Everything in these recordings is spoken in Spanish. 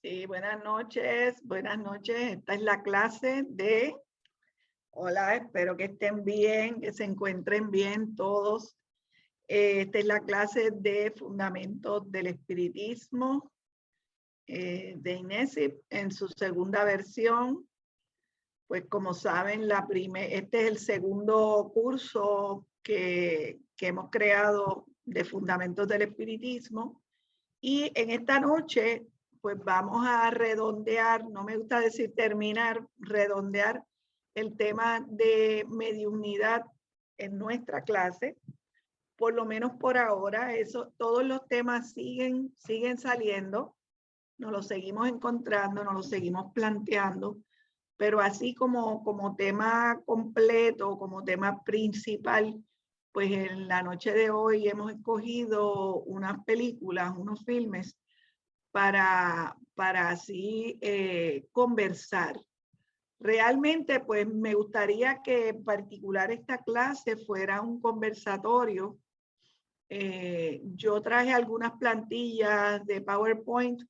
Sí, buenas noches, buenas noches. Esta es la clase de... Hola, espero que estén bien, que se encuentren bien todos. Esta es la clase de Fundamentos del Espiritismo de INESIP en su segunda versión. Pues como saben, este es el segundo curso que hemos creado de Fundamentos del Espiritismo. Y en esta noche pues vamos a redondear, no me gusta decir terminar, redondear el tema de mediunidad en nuestra clase, por lo menos por ahora. Todos los temas siguen saliendo, nos los seguimos encontrando, nos los seguimos planteando, pero así como tema completo, como tema principal, pues en la noche de hoy hemos escogido unas películas, unos filmes, para así conversar. Realmente, pues me gustaría que en particular esta clase fuera un conversatorio. Yo traje algunas plantillas de PowerPoint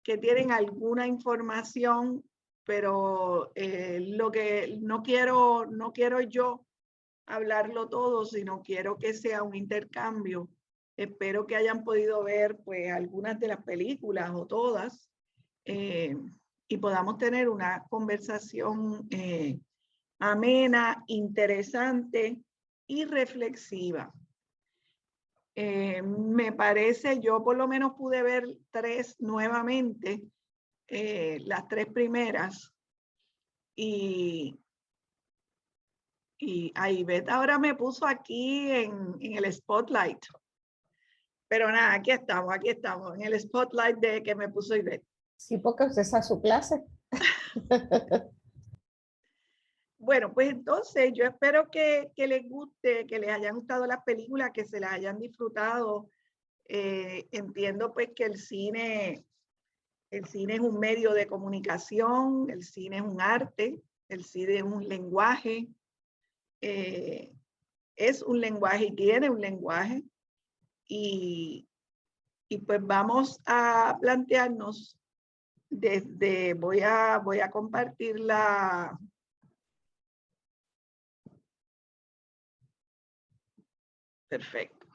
que tienen alguna información, pero lo que no quiero yo hablarlo todo, sino quiero que sea un intercambio. Espero que hayan podido ver pues algunas de las películas o todas y podamos tener una conversación amena, interesante y reflexiva. Me parece, yo por lo menos pude ver 3 nuevamente, las 3 primeras, y ahí Ivette ahora me puso aquí en el spotlight. Pero nada, aquí estamos, en el spotlight de que me puso Ivette. Sí, porque usted está a su clase. Bueno, pues entonces yo espero que les guste, que les hayan gustado las películas, que se las hayan disfrutado. Entiendo pues que el cine es un medio de comunicación, el cine es un arte, el cine es un lenguaje, es un lenguaje y tiene un lenguaje. Y pues vamos a plantearnos voy a compartir la... Perfecto.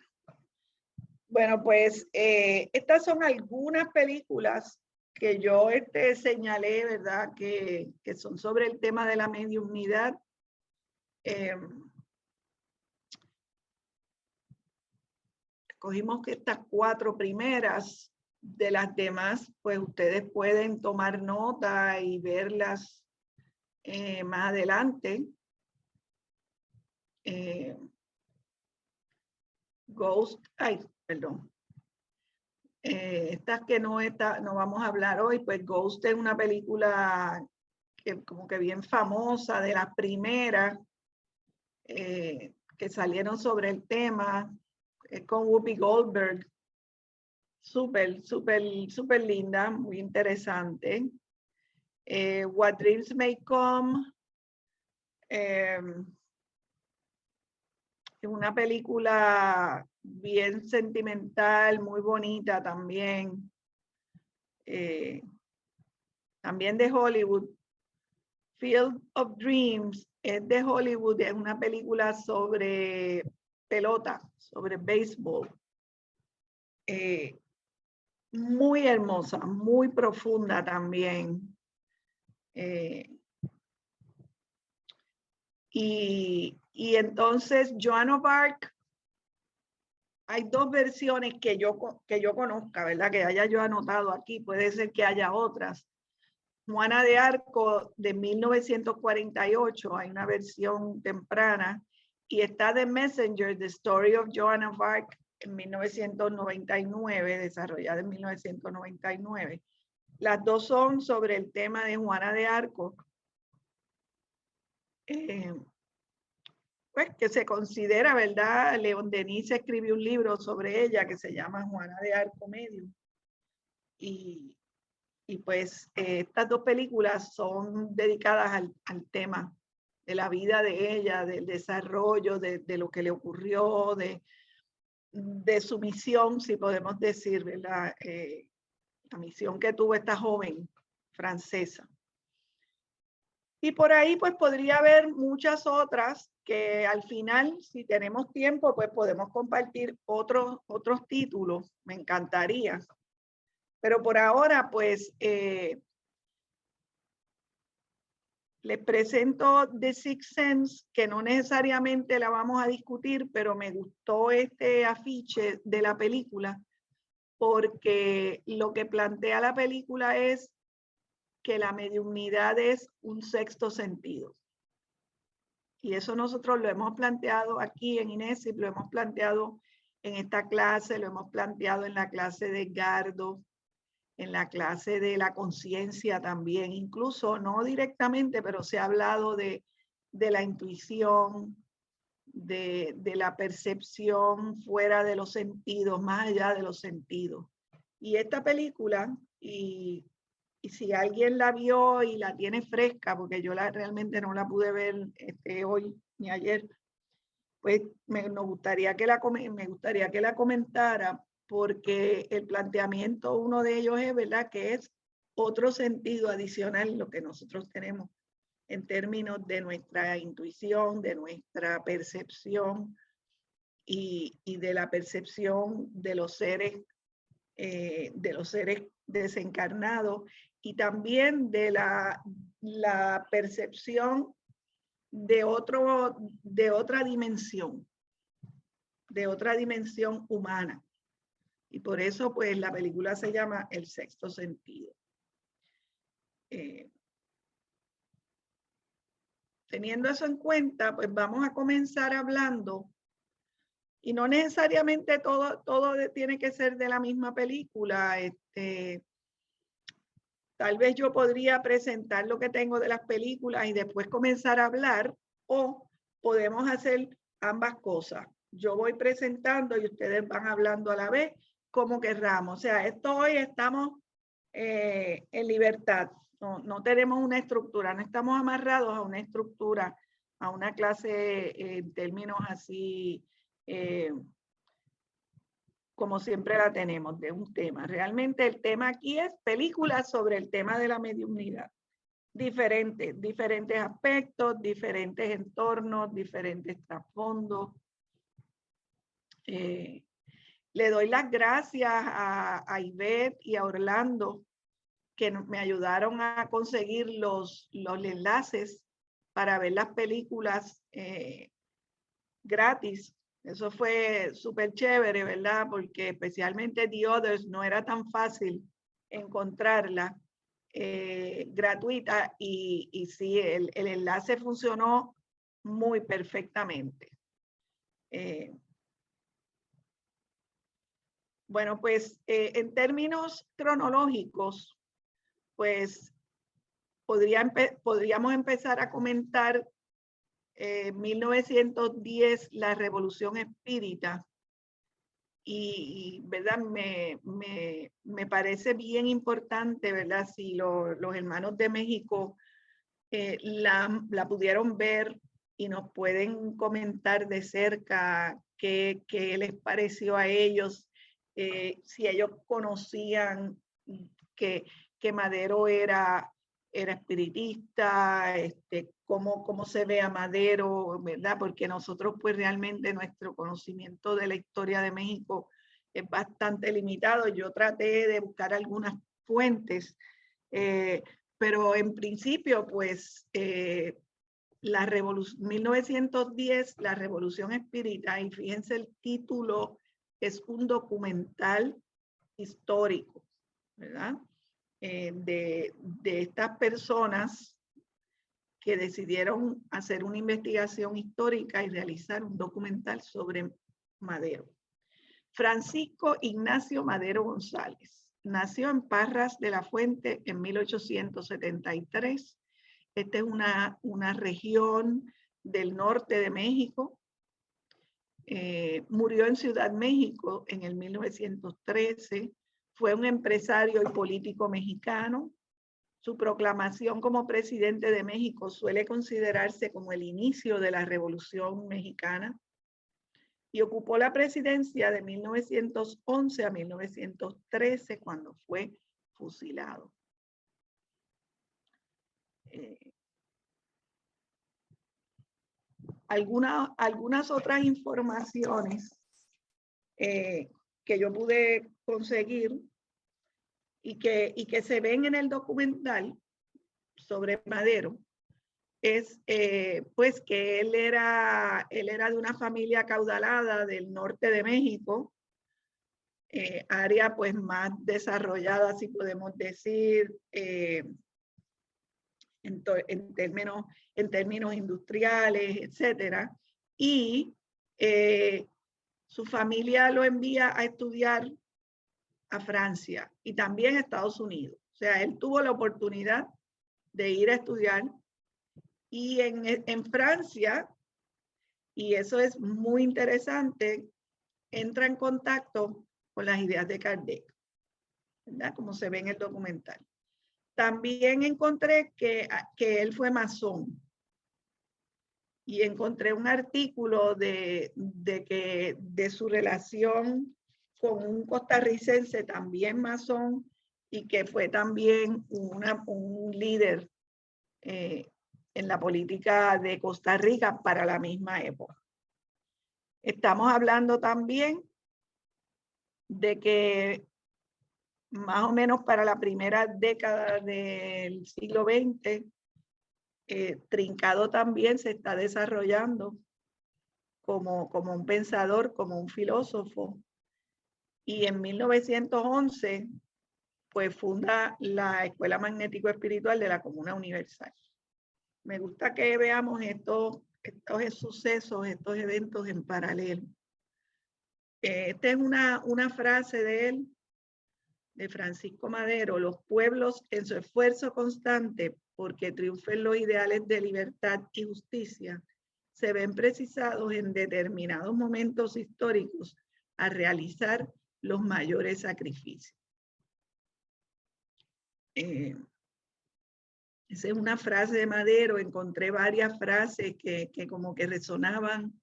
Bueno, pues estas son algunas películas que yo señalé, ¿verdad? Que son sobre el tema de la mediunidad. Escogimos que estas 4 primeras. De las demás, pues ustedes pueden tomar nota y verlas más adelante. Ghost, perdón. Estas que no vamos a hablar hoy, pues Ghost es una película que como que bien famosa, de las primeras que salieron sobre el tema, con Whoopi Goldberg. Súper linda, muy interesante. What Dreams May Come. Es una película bien sentimental, muy bonita también. También de Hollywood. Field of Dreams es de Hollywood, es una película sobre pelota, sobre béisbol. Muy hermosa, muy profunda también. Y entonces Joan of Arc, hay 2 versiones que yo conozca, ¿verdad? Que haya yo anotado aquí, puede ser que haya otras. Juana de Arco de 1948, hay una versión temprana, y está The Messenger, The Story of Joan of Arc, en 1999, desarrollada en 1999. Las 2 son sobre el tema de Juana de Arco, pues que se considera, ¿verdad? León Denis escribió un libro sobre ella que se llama Juana de Arco Medium. Y pues estas 2 películas son dedicadas al tema de la vida de ella, del desarrollo, de lo que le ocurrió, de su misión, si podemos decir, ¿verdad? la misión que tuvo esta joven francesa. Y por ahí pues podría haber muchas otras que al final, si tenemos tiempo, pues podemos compartir otros títulos. Me encantaría. Pero por ahora pues les presento The Sixth Sense, que no necesariamente la vamos a discutir, pero me gustó este afiche de la película porque lo que plantea la película es que la mediunidad es un sexto sentido. Y eso nosotros lo hemos planteado aquí en INESIP, lo hemos planteado en esta clase, lo hemos planteado en la clase de Edgardo, en la clase de la conciencia también, incluso no directamente, pero se ha hablado de la intuición, de la percepción fuera de los sentidos, más allá de los sentidos. Y esta película, y si alguien la vio y la tiene fresca, porque yo realmente no la pude ver hoy ni ayer, pues me gustaría que la comentara, porque el planteamiento, uno de ellos es, ¿verdad?, que es otro sentido adicional lo que nosotros tenemos en términos de nuestra intuición, de nuestra percepción y de la percepción de los seres desencarnados, y también de la percepción de otra dimensión humana. Y por eso pues la película se llama El Sexto Sentido. Teniendo eso en cuenta, pues vamos a comenzar hablando, y no necesariamente todo tiene que ser de la misma película. Tal vez yo podría presentar lo que tengo de las películas y después comenzar a hablar, o podemos hacer ambas cosas. Yo voy presentando y ustedes van hablando a la vez, como querramos. O sea, hoy estamos en libertad. No tenemos una estructura, no estamos amarrados a una estructura, a una clase en términos así como siempre la tenemos, de un tema. Realmente el tema aquí es películas sobre el tema de la mediunidad. Diferentes aspectos, diferentes entornos, diferentes trasfondos. Le doy las gracias a Ivette y a Orlando, que me ayudaron a conseguir los enlaces para ver las películas gratis. Eso fue súper chévere, ¿verdad? Porque especialmente The Others no era tan fácil encontrarla gratuita, y sí, el enlace funcionó muy perfectamente. Bueno, pues en términos cronológicos, pues podríamos empezar a comentar 1910, la Revolución Espírita, y ¿verdad? Me parece bien importante, ¿verdad? Si los hermanos de México la pudieron ver y nos pueden comentar de cerca qué les pareció a ellos, si ellos conocían que Madero era espiritista, cómo se ve a Madero, ¿verdad? Porque nosotros pues realmente nuestro conocimiento de la historia de México es bastante limitado. Yo traté de buscar algunas fuentes, pero en principio pues la revolución 1910, la Revolución Espírita, y fíjense el título, es un documental histórico, ¿verdad? De estas personas que decidieron hacer una investigación histórica y realizar un documental sobre Madero. Francisco Ignacio Madero González nació en Parras de la Fuente en 1873. Esta es una región del norte de México. Murió en Ciudad México en el 1913. Fue un empresario y político mexicano. Su proclamación como presidente de México suele considerarse como el inicio de la Revolución Mexicana, y ocupó la presidencia de 1911 a 1913, cuando fue fusilado. Algunas otras informaciones que yo pude conseguir y que se ven en el documental sobre Madero es pues que él era de una familia acaudalada del norte de México, área pues más desarrollada, si podemos decir, en términos industriales, etcétera, y su familia lo envía a estudiar a Francia y también a Estados Unidos. O sea, él tuvo la oportunidad de ir a estudiar y en Francia, y eso es muy interesante, entra en contacto con las ideas de Kardec, ¿verdad? Como se ve en el documental. También encontré que él fue masón y encontré un artículo de su relación con un costarricense también masón y que fue también un líder en la política de Costa Rica para la misma época. Estamos hablando también de que más o menos para la primera década del siglo XX, Trincado también se está desarrollando como un pensador, como un filósofo. Y en 1911, pues funda la Escuela Magnético Espiritual de la Comuna Universal. Me gusta que veamos estos sucesos, estos eventos en paralelo. Esta es una frase de él, de Francisco Madero: los pueblos en su esfuerzo constante porque triunfen los ideales de libertad y justicia, se ven precisados en determinados momentos históricos a realizar los mayores sacrificios. Esa es una frase de Madero. Encontré varias frases que como que resonaban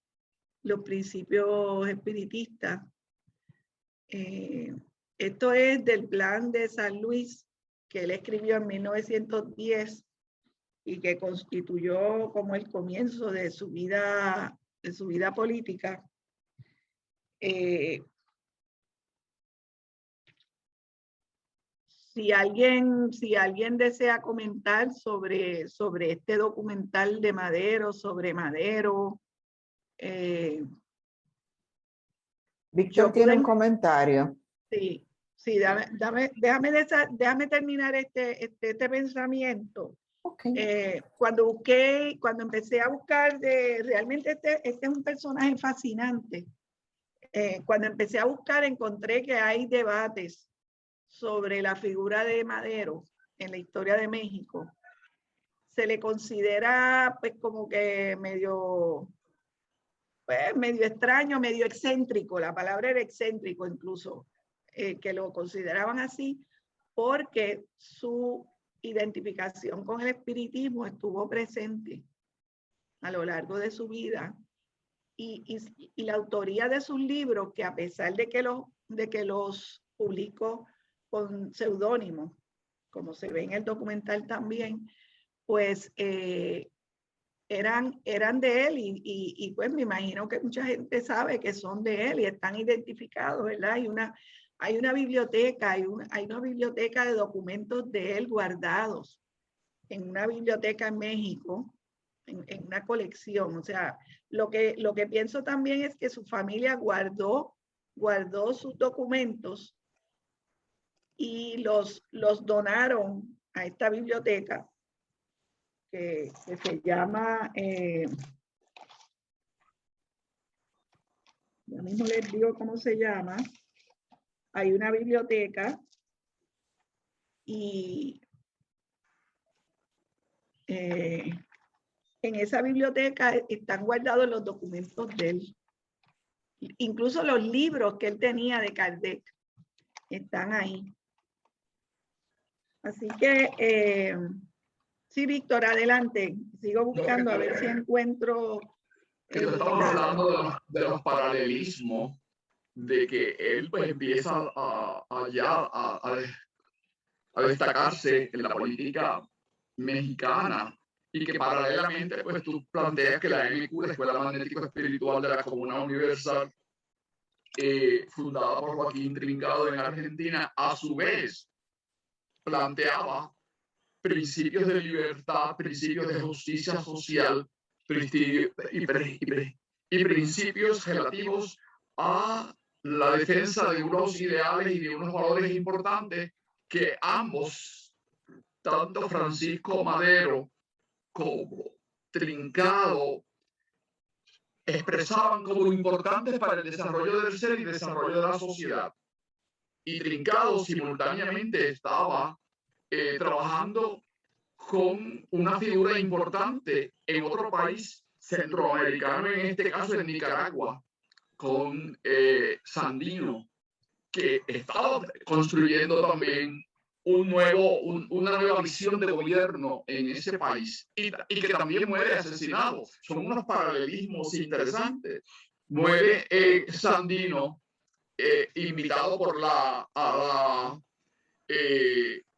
los principios espiritistas. Esto es del Plan de San Luis, que él escribió en 1910 y que constituyó como el comienzo de su vida política. Si alguien desea comentar sobre este documental de Madero, sobre Madero. Víctor tiene un comentario. Sí, déjame terminar este pensamiento. Okay. Cuando empecé a buscar, realmente este es un personaje fascinante. Cuando empecé a buscar, encontré que hay debates sobre la figura de Madero en la historia de México. Se le considera pues como que medio extraño, medio excéntrico. La palabra era excéntrico incluso, que lo consideraban así porque su identificación con el espiritismo estuvo presente a lo largo de su vida y la autoría de sus libros, que a pesar de que los publicó con seudónimo, como se ve en el documental también, pues eran de él y pues me imagino que mucha gente sabe que son de él y están identificados, ¿verdad? Hay una biblioteca, hay una biblioteca de documentos de él guardados en una biblioteca en México, en una colección. O sea, lo que pienso también es que su familia guardó sus documentos y los donaron a esta biblioteca que se llama, ya mismo les digo cómo se llama. Hay una biblioteca y en esa biblioteca están guardados los documentos de él. Incluso los libros que él tenía de Kardec están ahí. Así que, sí, Víctor, adelante. Sigo buscando a ver si encuentro. Estamos hablando de los paralelismos, de que él pues empieza a a destacarse en la política mexicana y que paralelamente pues tú planteas que la MQ, la Escuela Magnético Espiritual de la Comuna Universal, fundada por Joaquín Trincado en Argentina, a su vez planteaba principios de libertad, principios de justicia social y principios relativos a la defensa de unos ideales y de unos valores importantes que ambos, tanto Francisco Madero como Trincado, expresaban como importantes para el desarrollo del ser y el desarrollo de la sociedad. Y Trincado simultáneamente estaba trabajando con una figura importante en otro país centroamericano, en este caso en Nicaragua, con Sandino, que estaba construyendo también una nueva visión de gobierno en ese país y que también muere asesinado. Son unos paralelismos interesantes. Muere Sandino, invitado por a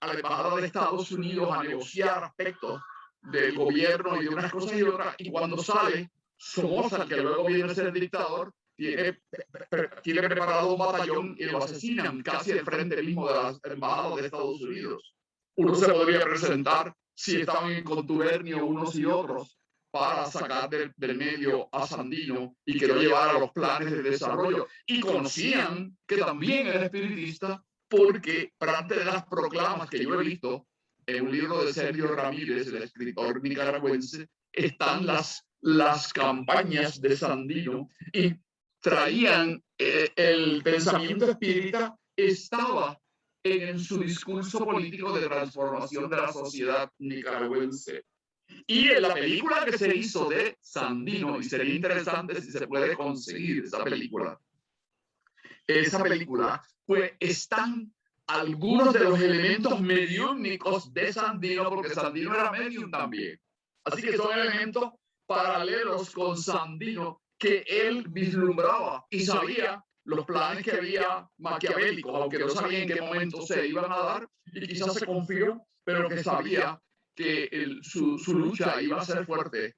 la Embajada de Estados Unidos a negociar aspectos del gobierno y de unas cosas y otras, y cuando sale, Somoza, que luego viene a ser dictador, tiene preparado un batallón y lo asesinan casi al frente mismo de la Embajada de Estados Unidos. Uno se podría presentar si estaban en contubernio unos y otros para sacar del medio a Sandino y que lo llevara a los planes de desarrollo. Y conocían que también era espiritista, porque parte de las proclamas que yo he visto en un libro de Sergio Ramírez, el escritor nicaragüense, están las campañas de Sandino y traían el pensamiento espírita, estaba en su discurso político de transformación de la sociedad nicaragüense. Y en la película que se hizo de Sandino, y sería interesante si se puede conseguir esa película, pues están algunos de los elementos mediúmnicos de Sandino, porque Sandino era medium también. Así que son elementos paralelos con Sandino que él vislumbraba y sabía los planes que había maquiavélicos, aunque no sabía en qué momento se iban a dar y quizás se confió, pero que sabía que su lucha iba a ser fuerte.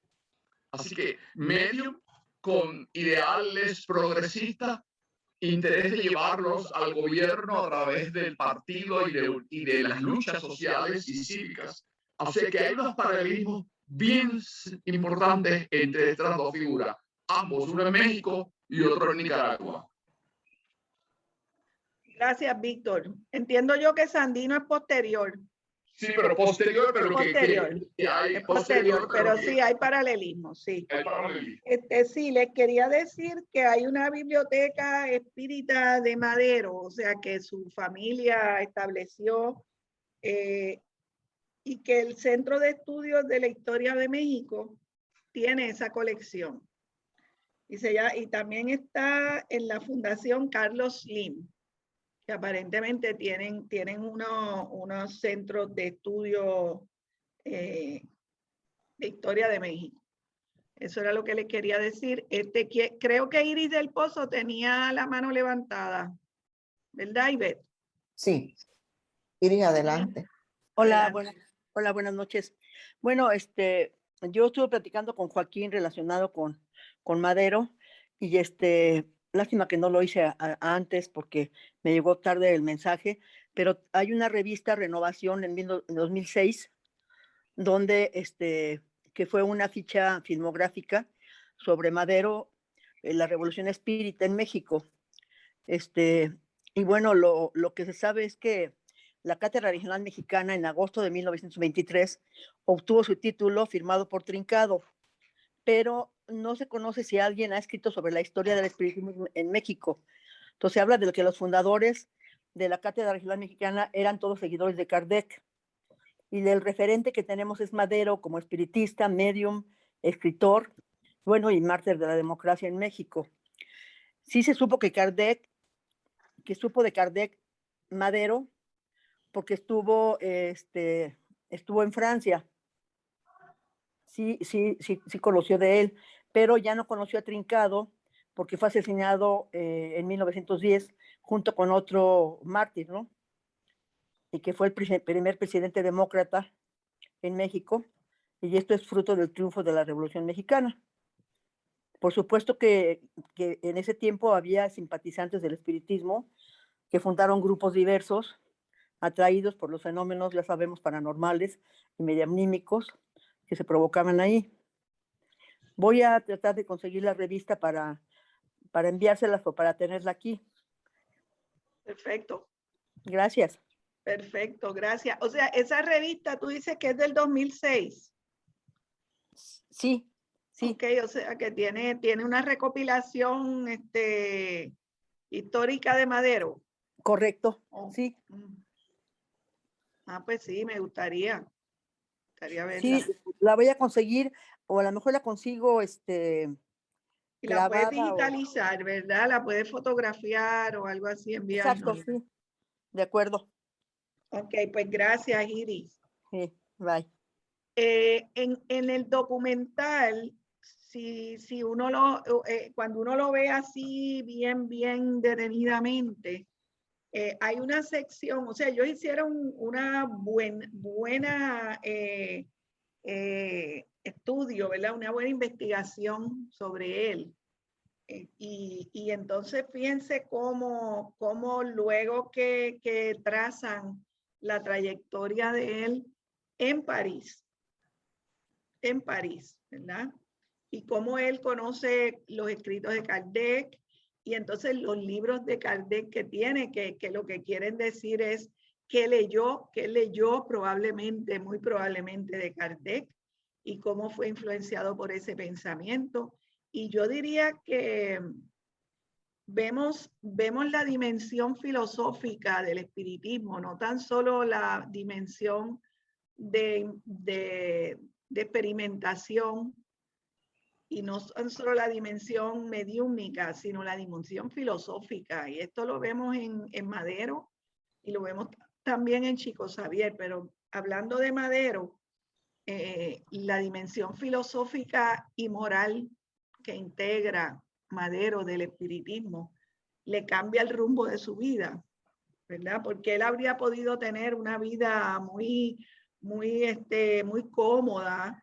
Así que medium con ideales progresistas, interés de llevarlos al gobierno a través del partido y de las luchas sociales y cívicas. O sea que hay unos paralelismos bien importantes entre estas dos figuras, ambos, uno en México y otro en Nicaragua. Gracias, Víctor. Entiendo yo que Sandino es posterior. Sí, pero posterior, pero posterior. Que hay es posterior, pero sí hay paralelismo, sí. Hay paralelismo. Sí, les quería decir que hay una biblioteca espírita de Madero, o sea, que su familia estableció y que el Centro de Estudios de la Historia de México tiene esa colección. Y también está en la Fundación Carlos Slim, que aparentemente tienen unos centros de estudio de historia de México. Eso era lo que les quería decir. Creo que Iris del Pozo tenía la mano levantada, ¿verdad, Ivette? Sí. Iris, adelante. Hola, buenas noches. Bueno, yo estuve platicando con Joaquín relacionado con Madero y lástima que no lo hice antes porque me llegó tarde el mensaje, pero hay una revista Renovación en 2006 donde que fue una ficha filmográfica sobre Madero, la Revolución Espírita en México. Y bueno, lo que se sabe es que la Cátedra Regional Mexicana en agosto de 1923 obtuvo su título firmado por Trincado, pero no se conoce si alguien ha escrito sobre la historia del espiritismo en México. Entonces habla de lo que los fundadores de la Cátedra Regional Mexicana eran todos seguidores de Kardec. Y del referente que tenemos es Madero como espiritista, medium, escritor, bueno, y mártir de la democracia en México. Sí se supo que supo de Kardec Madero, porque estuvo en Francia. Sí conoció de él, pero ya no conoció a Trincado porque fue asesinado en 1910 junto con otro mártir, ¿no? y que fue el primer presidente demócrata en México, y esto es fruto del triunfo de la Revolución Mexicana. Por supuesto que en ese tiempo había simpatizantes del espiritismo que fundaron grupos diversos, atraídos por los fenómenos, ya sabemos, paranormales y medianímicos que se provocaban ahí. Voy a tratar de conseguir la revista para enviárselas o para tenerla aquí. Perfecto, Gracias. perfecto, gracias. O sea, esa revista tú dices que es del 2006. Sí, sí. Ok, o sea que tiene una recopilación histórica de Madero. Correcto, Oh, sí. Ah, pues sí, me gustaría verla. Sí, la voy a conseguir, o a lo mejor la consigo Y la puedes clavada. digitalizar, ¿verdad? La puedes fotografiar o algo así, Exacto, enviarnos. sí. De acuerdo. Ok, pues gracias, Iris. Sí, bye. En el documental, si uno cuando uno lo ve así bien detenidamente, hay una sección, o sea, ellos hicieron una buena estudio, ¿verdad? Una buena investigación sobre él. Y entonces fíjense cómo luego que trazan la trayectoria de él en París, ¿verdad? Y cómo él conoce los escritos de Kardec y entonces los libros de Kardec que tiene, que lo que quieren decir es que leyó probablemente, muy probablemente de Kardec y cómo fue influenciado por ese pensamiento. Y yo diría que vemos la dimensión filosófica del espiritismo, no tan solo la dimensión de experimentación y no solo la dimensión mediúnica, sino la dimensión filosófica. Y esto lo vemos en Madero y lo vemos también en Chico Xavier, pero hablando de Madero, la dimensión filosófica y moral que integra Madero del espiritismo le cambia el rumbo de su vida, ¿verdad? Porque él habría podido tener una vida muy cómoda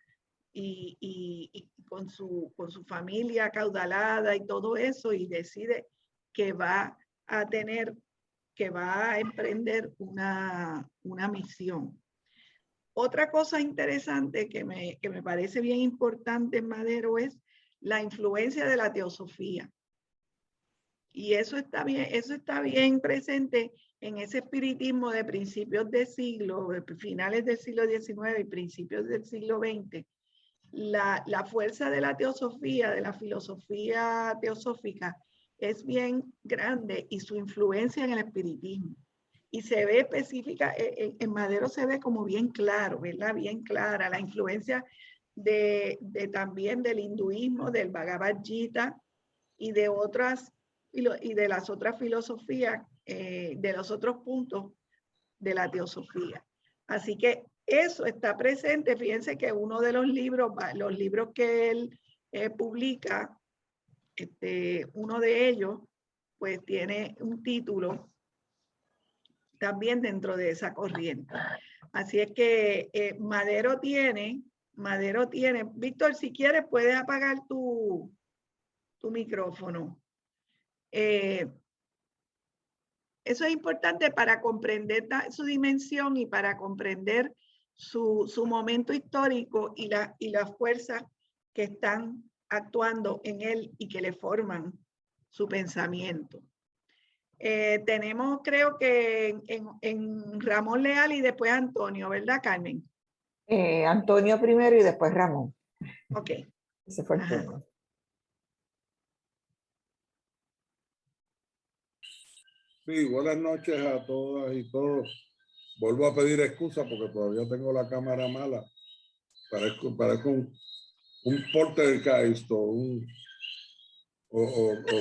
y con su familia acaudalada y todo eso, y decide que va a emprender una misión. Otra cosa interesante que me parece bien importante en Madero es la influencia de la teosofía. Y eso está bien presente en ese espiritismo de principios de siglo, finales del siglo XIX y principios del siglo XX. La fuerza de la teosofía, de la filosofía teosófica, es bien grande y su influencia en el espiritismo. Y se ve específica, en Madero se ve como bien claro, ¿verdad? Bien clara la influencia también del hinduismo, del Bhagavad Gita y de las otras filosofías, de los otros puntos de la teosofía. Así que eso está presente. Fíjense que uno de los libros que él publica, uno de ellos, pues tiene un título también dentro de esa corriente. Así es que Madero tiene, Víctor, si quieres puedes apagar tu micrófono. Eso es importante para comprender su dimensión y para comprender su momento histórico y las fuerzas que están actuando en él y que le forman su pensamiento. Tenemos, creo que en Ramón Leal y después Antonio, ¿verdad, Carmen? Antonio primero y después Ramón. Ok. Ese fue el turno. Sí, buenas noches a todas y todos. Vuelvo a pedir excusa porque todavía tengo la cámara mala. Parezco un poltergeist o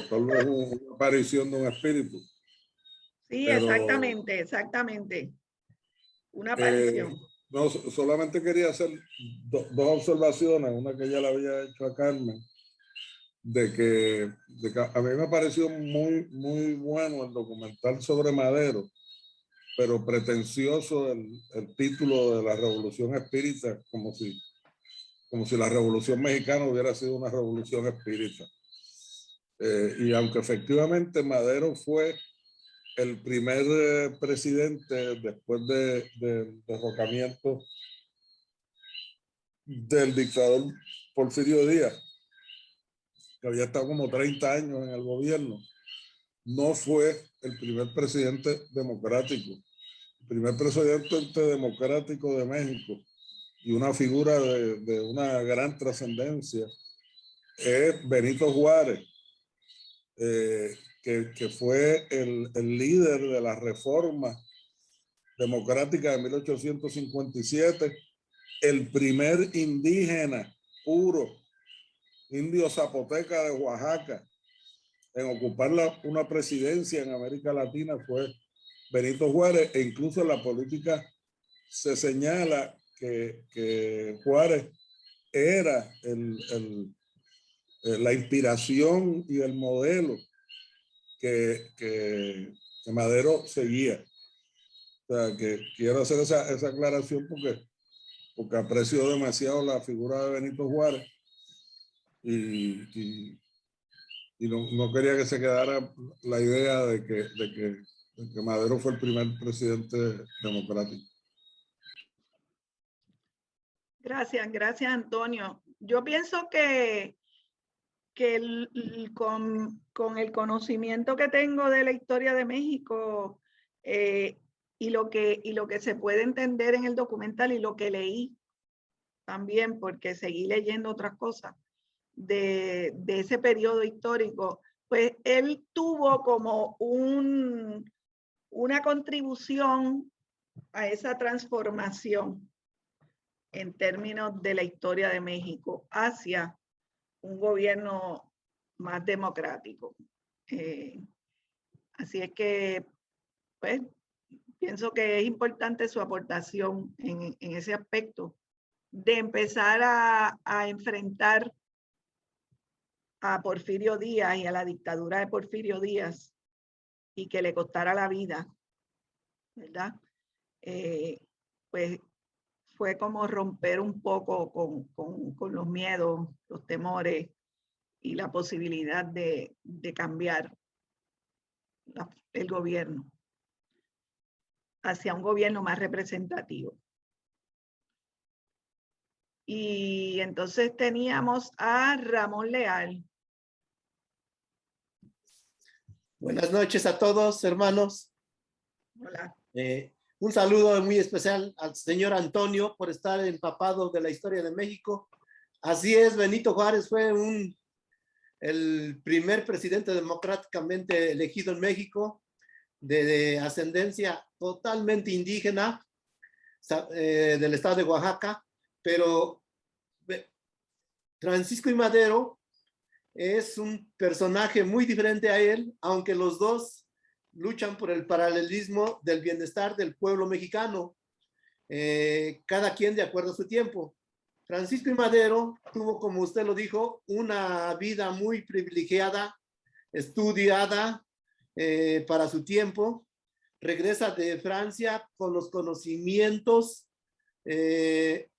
tal vez una aparición de un espíritu. Sí, Pero, exactamente. Una aparición. no, solamente quería hacer dos observaciones, una que ya le había hecho a Carmen, de que a mí me pareció muy bueno el documental sobre Madero, pero pretencioso el título de la Revolución Espírita, como si la Revolución Mexicana hubiera sido una revolución espírita. Y aunque efectivamente Madero fue el primer presidente después del derrocamiento del dictador Porfirio Díaz, que había estado como 30 años en el gobierno, no fue el primer presidente democrático. El primer presidente democrático de México y una figura de una gran trascendencia es Benito Juárez, que fue el líder de la reforma democrática de 1857, el primer indígena puro, indio zapoteca de Oaxaca, en ocupar una presidencia en América Latina fue Benito Juárez, e incluso en la política se señala que Juárez era la inspiración y el modelo que Madero seguía. O sea, que quiero hacer esa aclaración porque aprecio demasiado la figura de Benito Juárez y no quería que se quedara la idea de que Madero fue el primer presidente democrático. Gracias Antonio. Yo pienso que con el conocimiento que tengo de la historia de México y lo que se puede entender en el documental y lo que leí también, porque seguí leyendo otras cosas de ese periodo histórico, pues él tuvo como una contribución a esa transformación en términos de la historia de México hacia un gobierno más democrático. Así es que, pues, pienso que es importante su aportación en ese aspecto de empezar a enfrentar a Porfirio Díaz y a la dictadura de Porfirio Díaz y que le costara la vida, ¿verdad? Pues fue como romper un poco con los miedos, los temores y la posibilidad de cambiar el gobierno hacia un gobierno más representativo. Y entonces teníamos a Ramón Leal. Buenas noches a todos, hermanos. Hola. Un saludo muy especial al señor Antonio por estar empapado de la historia de México. Así es, Benito Juárez fue el primer presidente democráticamente elegido en México, de ascendencia totalmente indígena, del estado de Oaxaca, pero Francisco I. Madero es un personaje muy diferente a él, aunque los dos luchan por el paralelismo del bienestar del pueblo mexicano, cada quien de acuerdo a su tiempo. Francisco I. Madero tuvo, como usted lo dijo, una vida muy privilegiada, estudiada para su tiempo. Regresa de Francia con los conocimientos de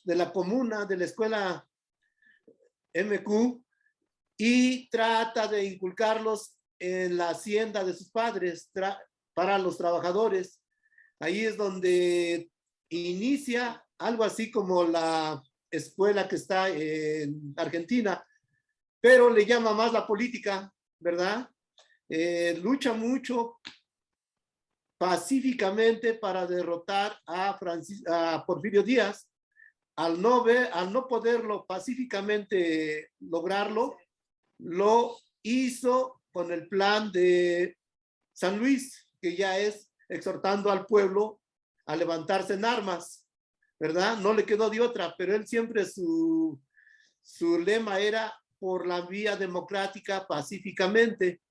la comuna, de la escuela MQ, y trata de inculcarlos en la hacienda de sus padres para los trabajadores. Ahí es donde inicia algo así como la escuela que está en Argentina, pero le llama más la política, ¿verdad? Lucha mucho pacíficamente para derrotar a Porfirio Díaz. Al no poderlo pacíficamente lograrlo, lo hizo con el plan de San Luis, que ya es exhortando al pueblo a levantarse en armas, ¿verdad? No le quedó de otra, pero él siempre su lema era por la vía democrática pacíficamente.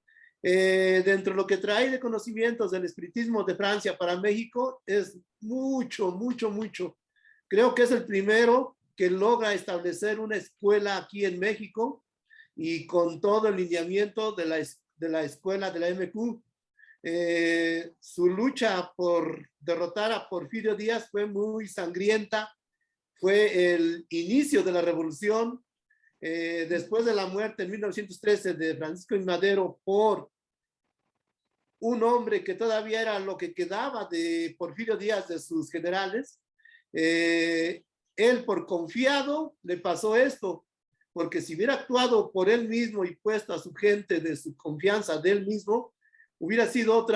Dentro de lo que trae de conocimientos del espiritismo de Francia para México es mucho, mucho, mucho. Creo que es el primero que logra establecer una escuela aquí en México y con todo el lineamiento de la escuela de la MQ. Su lucha por derrotar a Porfirio Díaz fue muy sangrienta. Fue el inicio de la revolución. Después de la muerte en 1913 de Francisco I. Madero por un hombre que todavía era lo que quedaba de Porfirio Díaz, de sus generales, él por confiado le pasó esto, porque si hubiera actuado por él mismo y puesto a su gente de su confianza de él mismo, hubiera sido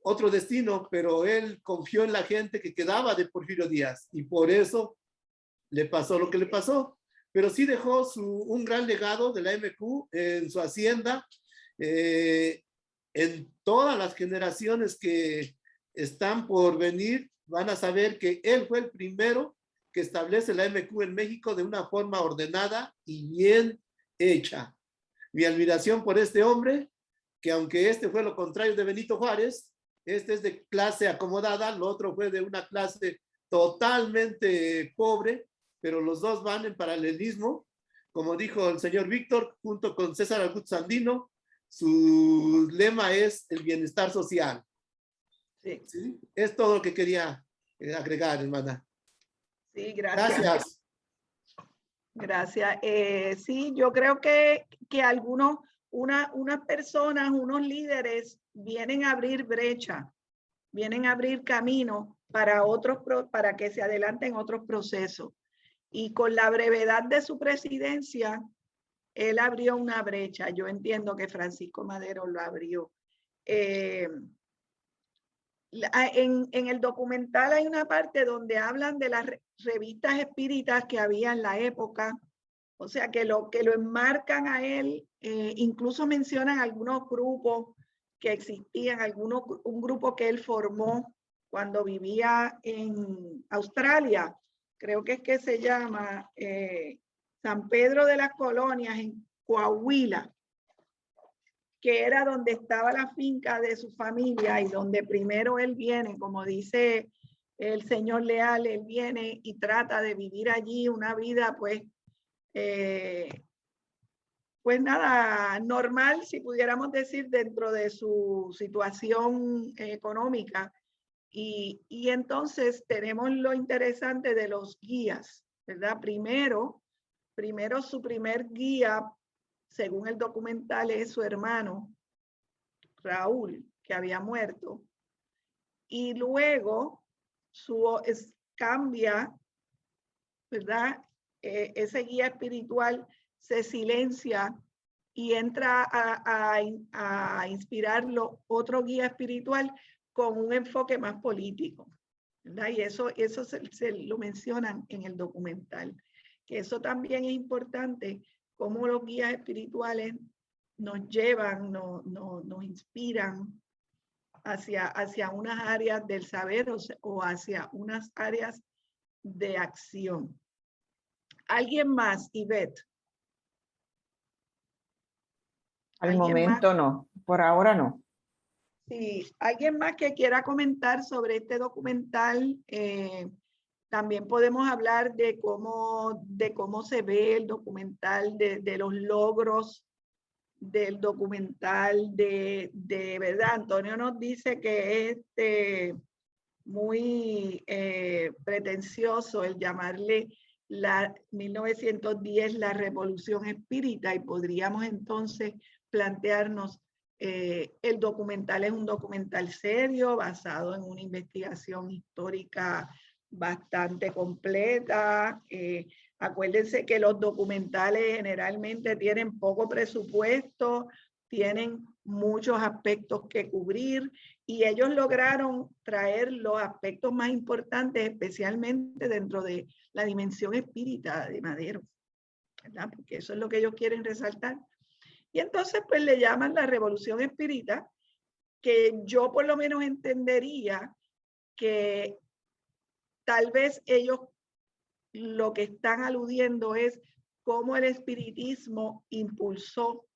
otro destino, pero él confió en la gente que quedaba de Porfirio Díaz y por eso le pasó lo que le pasó. Pero sí dejó un gran legado de la MQ en su hacienda, en todas las generaciones que están por venir van a saber que él fue el primero que establece la MQ en México de una forma ordenada y bien hecha. Mi admiración por este hombre, que aunque este fue lo contrario de Benito Juárez, este es de clase acomodada, lo otro fue de una clase totalmente pobre, pero los dos van en paralelismo. Como dijo el señor Víctor, junto con César Augusto Sandino, su lema es el bienestar social. Sí, ¿Sí? Es todo lo que quería agregar, hermana. sí, gracias. Gracias. Gracias. Sí, yo creo que unas personas, unos líderes vienen a abrir brecha, vienen a abrir camino para que se adelanten otros procesos. Y con la brevedad de su presidencia, él abrió una brecha. Yo entiendo que Francisco Madero lo abrió. En el documental hay una parte donde hablan de las revistas espíritas que había en la época, o sea que lo enmarcan a él, incluso mencionan algunos grupos que existían, un grupo que él formó cuando vivía en Australia, creo que es que se llama San Pedro de las Colonias en Coahuila, que era donde estaba la finca de su familia y donde primero él viene, como dice el señor Leal, él viene y trata de vivir allí una vida pues nada, normal, si pudiéramos decir, dentro de su situación económica. Y entonces tenemos lo interesante de los guías, ¿verdad? Primero su primer guía, según el documental, es su hermano, Raúl, que había muerto. Y luego cambia, ¿verdad? Ese guía espiritual se silencia y entra a inspirarlo otro guía espiritual con un enfoque más político, ¿verdad? Y eso se lo mencionan en el documental, que eso también es importante, cómo los guías espirituales nos llevan, nos inspiran hacia unas áreas del saber o hacia unas áreas de acción. ¿Alguien más, Ivette? Al momento no, por ahora no. Sí, alguien más que quiera comentar sobre este documental. También podemos hablar de cómo se ve el documental, de los logros del documental, de verdad. Antonio nos dice que es muy pretencioso el llamarle 1910 la revolución espírita, y podríamos entonces plantearnos, el documental es un documental serio basado en una investigación histórica bastante completa. Acuérdense que los documentales generalmente tienen poco presupuesto, tienen muchos aspectos que cubrir, y ellos lograron traer los aspectos más importantes, especialmente dentro de la dimensión espírita de Madero, ¿verdad? Porque eso es lo que ellos quieren resaltar. Y entonces pues le llaman la revolución espírita, que yo por lo menos entendería que tal vez ellos lo que están aludiendo es cómo el espiritismo impulsó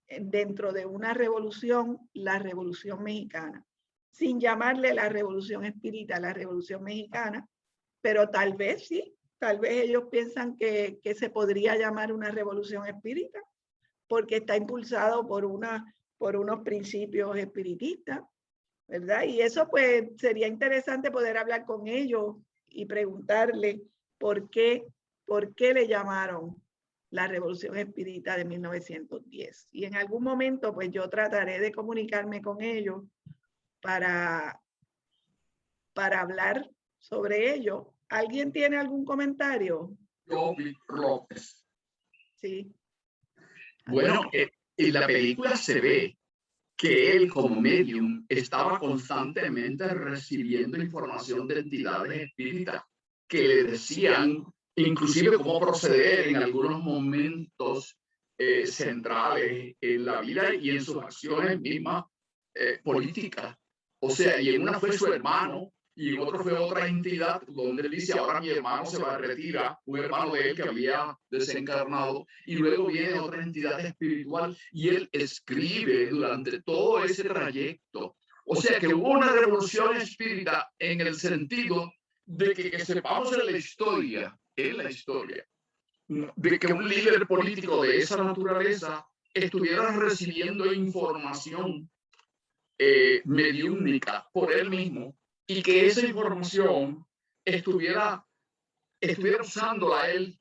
dentro de una revolución, la Revolución Mexicana, sin llamarle la revolución espírita, la Revolución Mexicana, pero tal vez sí, tal vez ellos piensan que se podría llamar una revolución espírita, porque está impulsado por una por unos principios espiritistas, ¿verdad? Y eso pues sería interesante poder hablar con ellos y preguntarle por qué le llamaron la Revolución Espírita de 1910. Y en algún momento pues yo trataré de comunicarme con ellos para hablar sobre ello. ¿Alguien tiene algún comentario? Yo, Víctor López. Sí. Bueno, en la película se ve que él como medium estaba constantemente recibiendo información de entidades espíritas que le decían inclusive cómo proceder en algunos momentos centrales en la vida y en sus acciones mismas políticas. O sea, y en una fue su hermano y en otro fue otra entidad donde él dice, ahora mi hermano se va a retirar, un hermano de él que había desencarnado, y luego viene otra entidad espiritual y él escribe durante todo ese trayecto. O sea, que hubo una revolución espírita en el sentido de que sepamos en la historia, de que un líder político de esa naturaleza estuviera recibiendo información mediúnica por él mismo y que esa información estuviera usándola él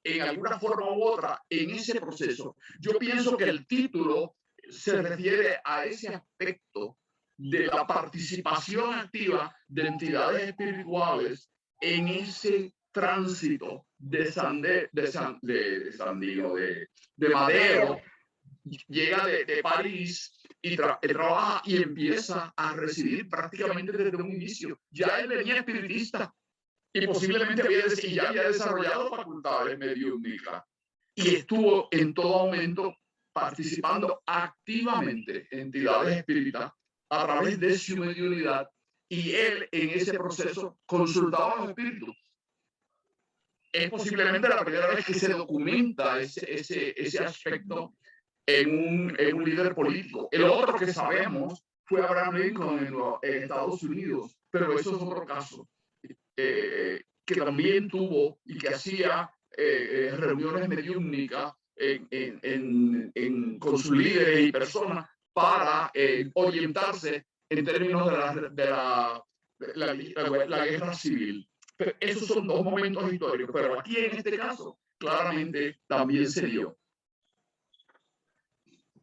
en alguna forma u otra en ese proceso. Yo pienso que el título se refiere a ese aspecto de la participación activa de entidades espirituales en ese tránsito de Madero, llega de París y trabaja y empieza a recibir prácticamente desde un inicio. Ya él venía espiritista y posiblemente ya había desarrollado facultades mediúmnicas y estuvo en todo momento participando activamente en entidades espíritas a través de su mediunidad, y él en ese proceso consultaba a los espíritus. Es posiblemente la primera vez que se documenta ese aspecto en un líder político. El otro que sabemos fue Abraham Lincoln en Estados Unidos, pero eso es otro caso, que también tuvo y que hacía reuniones mediúmnicas con sus líderes y personas para orientarse en términos de la guerra civil. Pero esos son dos momentos históricos, pero aquí en este caso claramente también se dio.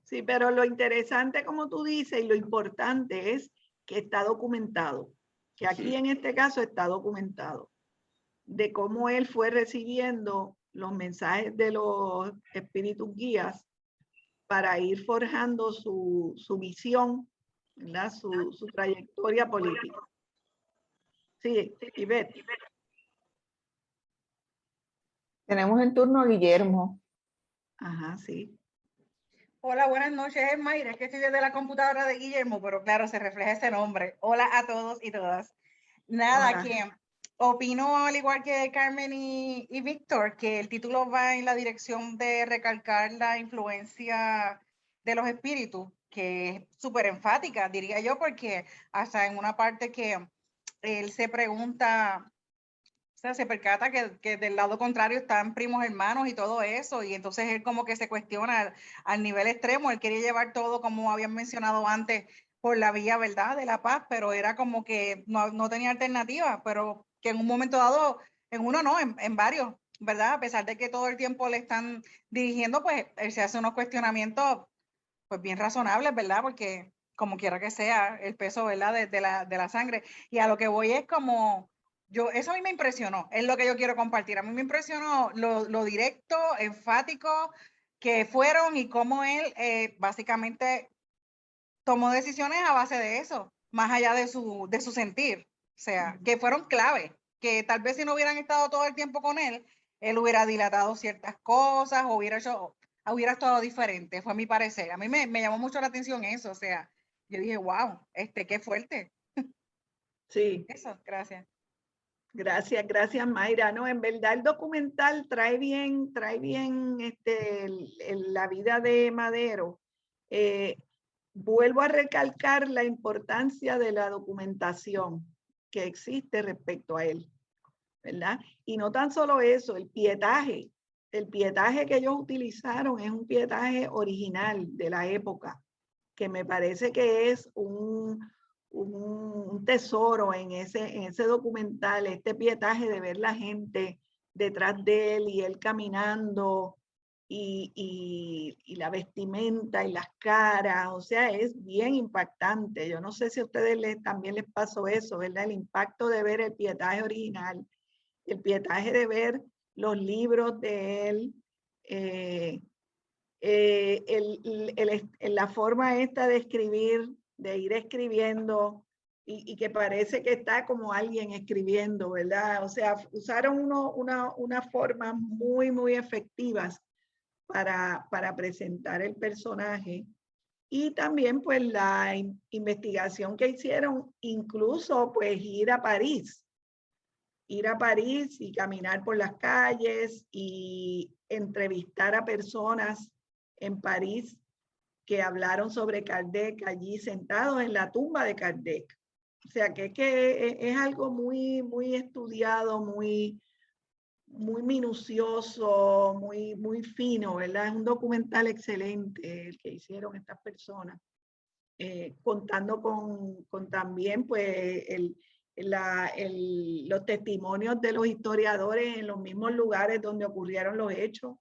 Sí, pero lo interesante, como tú dices, y lo importante es que está documentado, que aquí sí, en este caso está documentado, de cómo él fue recibiendo los mensajes de los espíritus guías para ir forjando su visión, ¿verdad? Su trayectoria política. Sí, Ivette. Tenemos en turno a Guillermo. Ajá, sí. Hola, buenas noches, es Mayra, es que estoy desde la computadora de Guillermo, pero claro, se refleja ese nombre. Hola a todos y todas. Nada, hola. Que opino al igual que Carmen y Víctor, que el título va en la dirección de recalcar la influencia de los espíritus, que es súper enfática, diría yo, porque hasta en una parte que él se pregunta, o sea, se percata que del lado contrario están primos hermanos y todo eso, y entonces él como que se cuestiona al nivel extremo. Él quería llevar todo, como habían mencionado antes, por la vía, ¿verdad?, de la paz, pero era como que no tenía alternativa, pero que en un momento dado, en uno no, en varios, ¿verdad? A pesar de que todo el tiempo le están dirigiendo, pues él se hace unos cuestionamientos pues bien razonables, ¿verdad? Porque como quiera que sea, el peso, ¿verdad?, de la sangre. Y a lo que voy es como... eso a mí me impresionó, es lo que yo quiero compartir. A mí me impresionó lo directo, enfático que fueron y cómo él básicamente tomó decisiones a base de eso, más allá de su sentir. O sea, que fueron clave, que tal vez si no hubieran estado todo el tiempo con él, él hubiera dilatado ciertas cosas, o hubiera estado diferente, fue mi parecer. A mí me llamó mucho la atención eso, o sea, yo dije, wow, qué fuerte. Sí. Eso, gracias. Gracias, Mayra. No, en verdad el documental trae bien la vida de Madero. Vuelvo a recalcar la importancia de la documentación que existe respecto a él, ¿verdad? Y no tan solo eso, el pietaje que ellos utilizaron es un pietaje original de la época, que me parece que es un tesoro en ese documental, este pietaje de ver la gente detrás de él y él caminando y la vestimenta y las caras, o sea, es bien impactante. Yo no sé si a ustedes también les pasó eso, ¿verdad? El impacto de ver el pietaje original, el pietaje de ver los libros de él, la forma esta de escribir, de ir escribiendo y que parece que está como alguien escribiendo, ¿verdad? O sea, usaron una forma muy efectivas para presentar el personaje. Y también pues la investigación que hicieron, incluso pues ir a París y caminar por las calles y entrevistar a personas en París que hablaron sobre Kardec allí sentados en la tumba de Kardec. O sea que es algo muy estudiado, muy minucioso, muy fino, ¿verdad? Es un documental excelente el que hicieron estas personas, contando con también pues los testimonios de los historiadores en los mismos lugares donde ocurrieron los hechos. O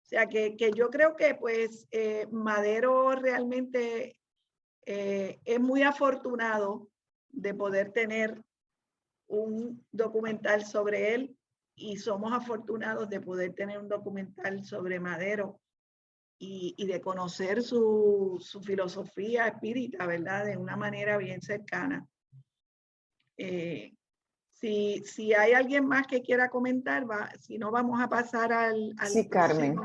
sea que yo creo que pues Madero realmente es muy afortunado de poder tener un documental sobre él y somos afortunados de poder tener un documental sobre Madero y de conocer su filosofía espírita, ¿verdad? De una manera bien cercana. Si hay alguien más que quiera comentar, si no vamos a pasar al Sí, próximo. Carmen.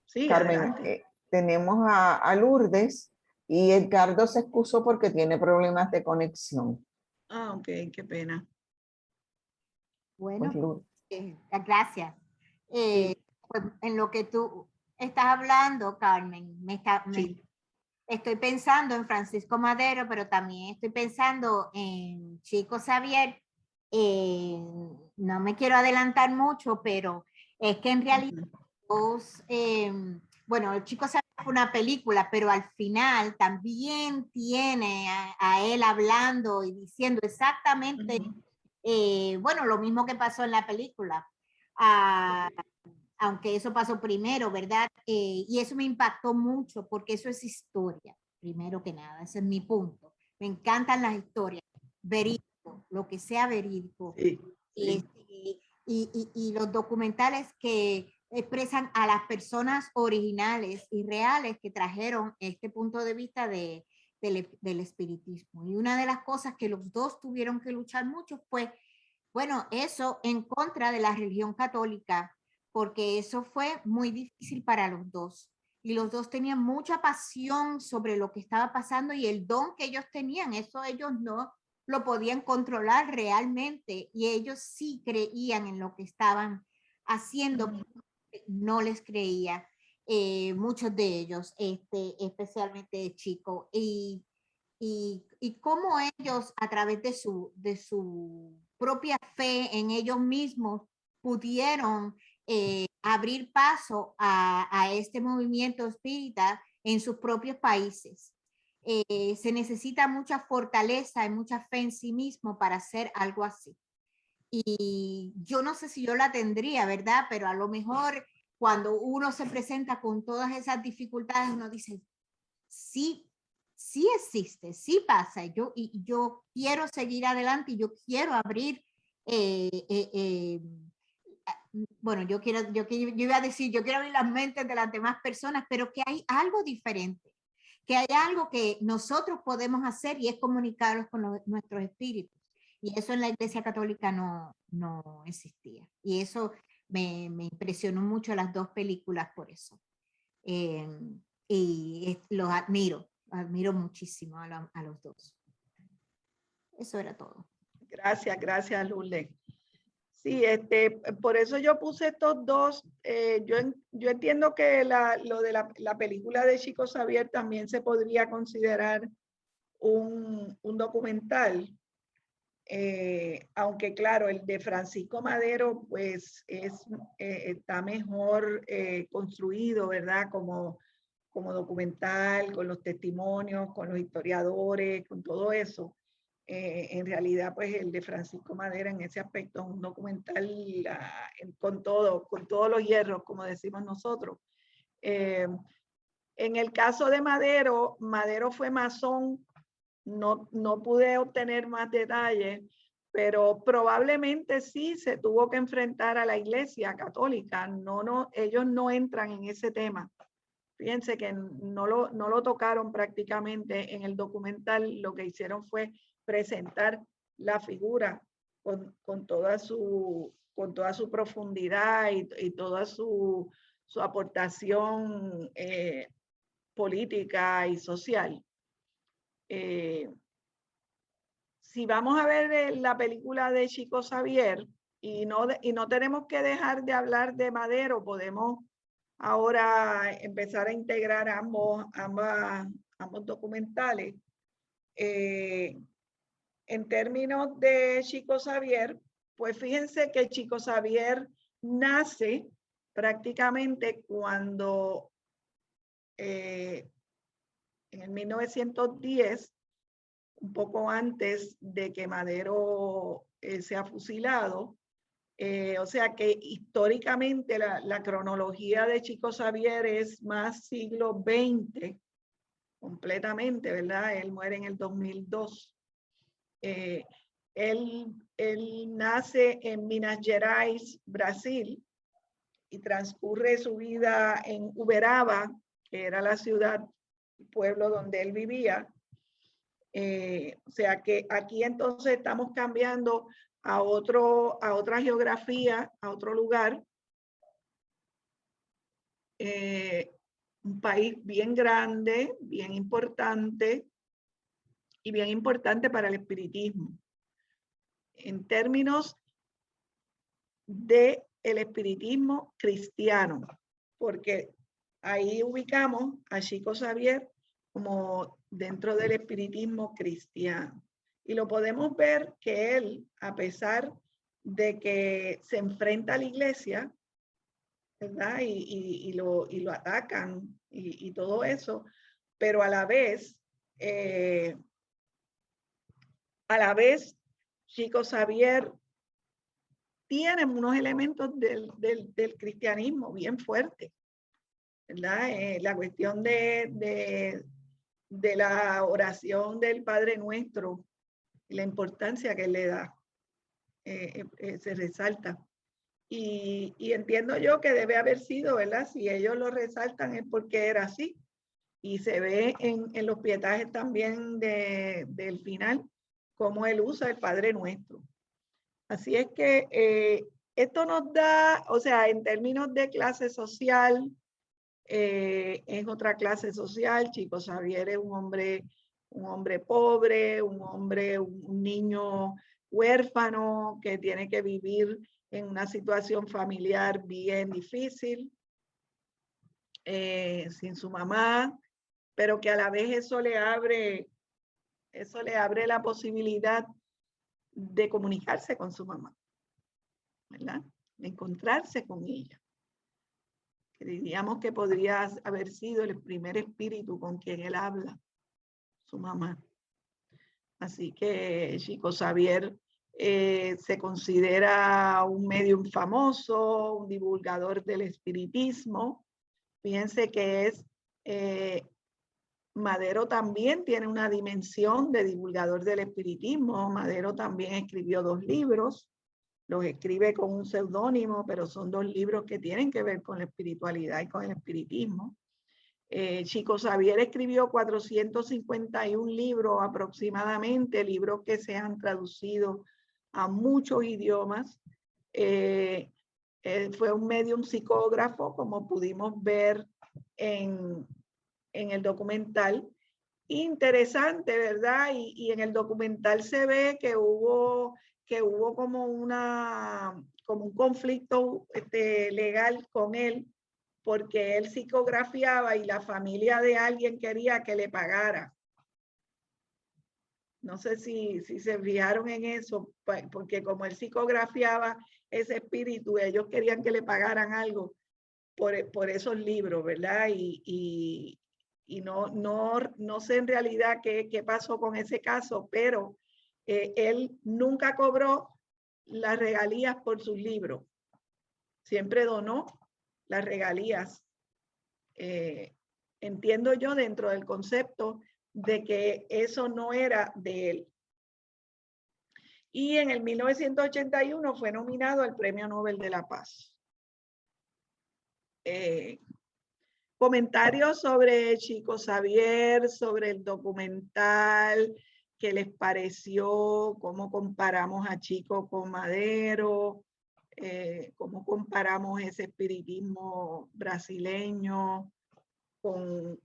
Sí, Carmen, adelante. tenemos a Lourdes y Edgardo se excusó porque tiene problemas de conexión. Ah, ok, qué pena. Bueno, Pues, Lourdes. gracias. Pues, en lo que tú estás hablando, Carmen, Sí. estoy pensando en Francisco Madero, pero también estoy pensando en Chico Xavier. No me quiero adelantar mucho, pero es que en realidad bueno, el Chico Xavier fue una película, pero al final también tiene a él hablando y diciendo exactamente, bueno, lo mismo que pasó en la película. Aunque eso pasó primero, ¿verdad? Y eso me impactó mucho porque eso es historia, primero que nada, ese es mi punto. Me encantan las historias, verídico, lo que sea verídico. Sí, sí. Y los documentales que expresan a las personas originales y reales que trajeron este punto de vista del espiritismo. Y una de las cosas que los dos tuvieron que luchar mucho fue, bueno, eso en contra de la religión católica, porque eso fue muy difícil para los dos. Y los dos tenían mucha pasión sobre lo que estaba pasando y el don que ellos tenían, eso ellos no lo podían controlar realmente y ellos sí creían en lo que estaban haciendo, no les creía, muchos de ellos, especialmente de Chico, y cómo ellos a través de su propia fe en ellos mismos pudieron abrir paso a este movimiento espírita en sus propios países. Se necesita mucha fortaleza y mucha fe en sí mismo para hacer algo así. Y yo no sé si yo la tendría, ¿verdad? Pero a lo mejor cuando uno se presenta con todas esas dificultades, uno dice, sí, sí existe, sí pasa. Y yo quiero seguir adelante y yo quiero abrir, bueno, yo iba a decir, yo quiero abrir las mentes de las demás personas, pero que hay algo diferente, que hay algo que nosotros podemos hacer y es comunicarlos con nuestros espíritus. Y eso en la Iglesia Católica no existía. Y eso me impresionó mucho las dos películas por eso. Y los admiro muchísimo a los dos. Eso era todo. Gracias, Lourdes. Sí, por eso yo puse estos dos. Yo entiendo que lo de la película de Chico Xavier también se podría considerar un documental. Aunque claro, el de Francisco Madero pues está mejor construido, ¿verdad? Como como documental, con los testimonios, con los historiadores, con todo eso. En realidad, pues el de Francisco Madera en ese aspecto es un documental con todos los hierros, como decimos nosotros. En el caso de Madero, Madero fue masón, no pude obtener más detalles, pero probablemente sí se tuvo que enfrentar a la Iglesia Católica. Ellos no entran en ese tema. Fíjense que no lo tocaron prácticamente en el documental. Lo que hicieron fue presentar la figura con toda su profundidad y toda su aportación política y social. Si vamos a ver la película de Chico Xavier y no tenemos que dejar de hablar de Madero, podemos ahora empezar a integrar ambos documentales. En términos de Chico Xavier, pues fíjense que Chico Xavier nace prácticamente cuando en el 1910, un poco antes de que Madero sea fusilado. O sea que históricamente la cronología de Chico Xavier es más siglo XX, completamente, ¿verdad? Él muere en el 2002. Él nace en Minas Gerais, Brasil, y transcurre su vida en Uberaba, que era la ciudad, el pueblo donde él vivía. O sea que aquí entonces estamos cambiando a otra geografía, a otro lugar. Un país bien grande, bien importante y bien importante para el espiritismo. En términos del espiritismo cristiano, porque ahí ubicamos a Chico Xavier como dentro del espiritismo cristiano. Y lo podemos ver que él, a pesar de que se enfrenta a la iglesia, ¿verdad? Y lo atacan y todo eso, pero a la vez Chico Xavier tiene unos elementos del cristianismo bien fuertes, ¿verdad? La cuestión de la oración del Padre Nuestro, la importancia que le da, se resalta. Y entiendo yo que debe haber sido, ¿verdad? Si ellos lo resaltan es porque era así. Y se ve en los pietajes también del final, cómo él usa el Padre Nuestro. Así es que esto nos da, o sea, en términos de clase social, es otra clase social. Chico Xavier es un hombre pobre, un niño huérfano que tiene que vivir en una situación familiar bien difícil, sin su mamá, pero que a la vez eso le abre la posibilidad de comunicarse con su mamá, ¿verdad? De encontrarse con ella. Que diríamos que podría haber sido el primer espíritu con quien él habla, su mamá. Así que Chico Xavier se considera un medium famoso, un divulgador del espiritismo. Fíjense que Madero también tiene una dimensión de divulgador del espiritismo. Madero también escribió 2 libros, los escribe con un seudónimo, pero son 2 libros que tienen que ver con la espiritualidad y con el espiritismo. Chico Xavier escribió 451 libros aproximadamente, libros que se han traducido a muchos idiomas. Fue un medium psicógrafo, como pudimos ver en el documental. Interesante, ¿verdad? Y en el documental se ve que hubo como un conflicto legal con él, porque él psicografiaba y la familia de alguien quería que le pagara. No sé si se fijaron en eso, porque como él psicografiaba ese espíritu, ellos querían que le pagaran algo por esos libros, ¿verdad? Y y no sé en realidad qué pasó con ese caso, pero él nunca cobró las regalías por sus libros. Siempre donó las regalías. Entiendo yo dentro del concepto de que eso no era de él. Y en el 1981 fue nominado al Premio Nobel de la Paz. Comentarios sobre Chico Xavier, sobre el documental, qué les pareció, cómo comparamos a Chico con Madero, cómo comparamos ese espiritismo brasileño con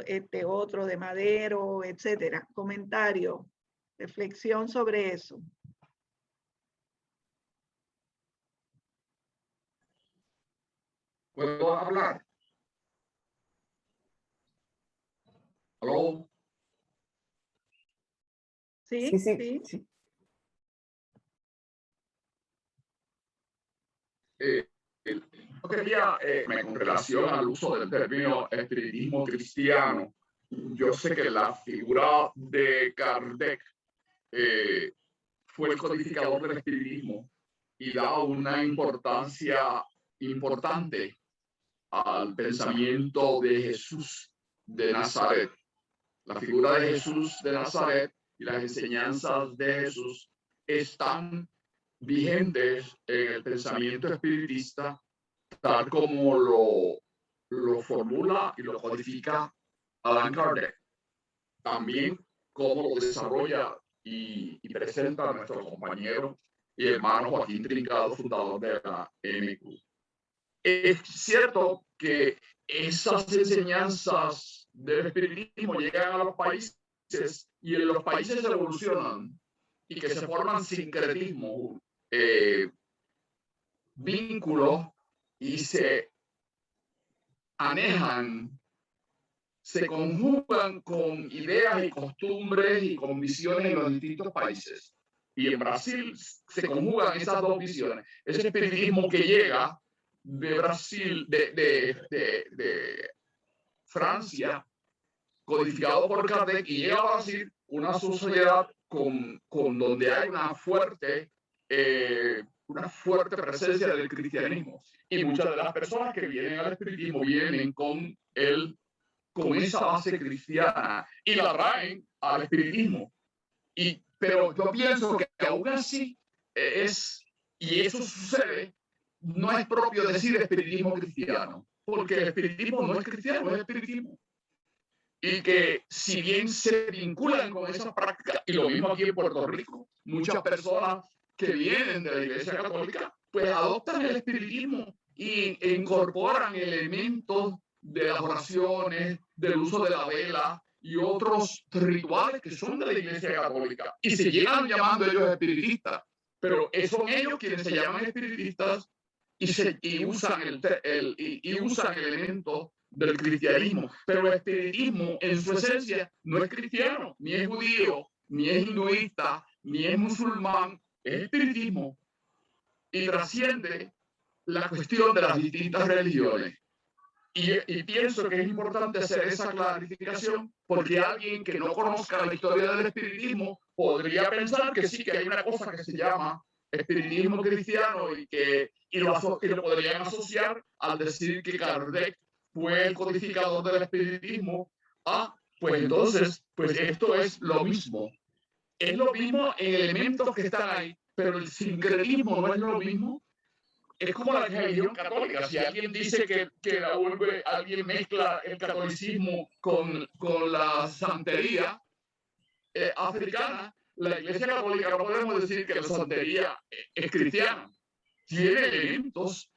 este otro de Madero, etcétera. Comentario, reflexión sobre eso. ¿Puedo hablar? ¿Aló? Sí, Sí. Yo quería, con relación al uso del término espiritismo cristiano, yo sé que la figura de Kardec fue el codificador del espiritismo y da una importancia importante al pensamiento de Jesús de Nazaret. La figura de Jesús de Nazaret y las enseñanzas de Jesús están vigentes en el pensamiento espiritista, tal como lo formula y lo codifica Allan Kardec. También como lo desarrolla y presenta nuestro compañero y hermano Joaquín Trincado, fundador de la MQ. Es cierto que esas enseñanzas del espiritismo llegan a los países y en los países evolucionan y que se forman sincretismo, vínculos y se anejan, se conjugan con ideas y costumbres y con visiones en los distintos países. Y en Brasil se conjugan esas dos visiones. Ese espiritismo que llega de Brasil, de Francia, codificado por Kardec, y llega a Brasil, una sociedad con donde hay una fuerte presencia del cristianismo. Y muchas de las personas que vienen al espiritismo vienen con esa base cristiana y la traen al espiritismo. Pero yo pienso que aún así y eso sucede, no es propio decir espiritismo cristiano, porque el espiritismo no es cristiano, es espiritismo. Y que si bien se vinculan con esa práctica, y lo mismo aquí en Puerto Rico, muchas personas que vienen de la Iglesia Católica, pues adoptan el espiritismo e incorporan elementos de las oraciones, del uso de la vela y otros rituales que son de la Iglesia Católica. Y se llegan llamando ellos espiritistas, pero son ellos quienes se llaman espiritistas y usan elementos del cristianismo. Pero el espiritismo en su esencia no es cristiano, ni es judío, ni es hinduista, ni es musulmán, es espiritismo. Y trasciende la cuestión de las distintas religiones. Y pienso que es importante hacer esa clarificación porque alguien que no conozca la historia del espiritismo podría pensar que sí, que hay una cosa que se llama espiritismo cristiano y lo podrían asociar al decir que Kardec fue el codificador del espiritismo. Pues entonces, pues esto es lo mismo. Es lo mismo en elementos que están ahí, pero el sincretismo no es lo mismo. Es como la religión católica. Si alguien dice alguien mezcla el catolicismo con la santería africana, la Iglesia Católica no podemos decir que la santería es cristiana. Tiene elementos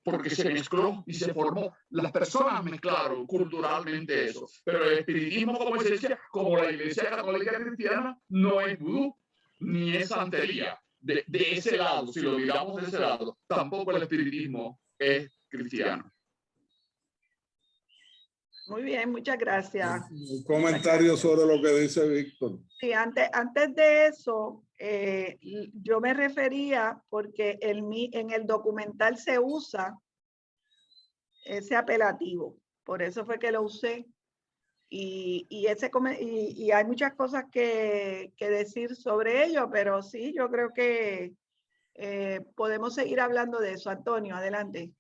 porque se mezcló y se formó. Las personas mezclaron culturalmente eso. Pero el espiritismo como esencia, como la Iglesia Católica cristiana, no es vudú ni es santería. De ese lado, si lo miramos de ese lado, tampoco el espiritismo es cristiano. Muy bien, muchas gracias. Un comentario sobre lo que dice Víctor. Sí, antes de eso, yo me refería porque en el documental se usa ese apelativo. Por eso fue que lo usé. Y hay muchas cosas que decir sobre ello, pero sí, yo creo que podemos seguir hablando de eso. Antonio, adelante.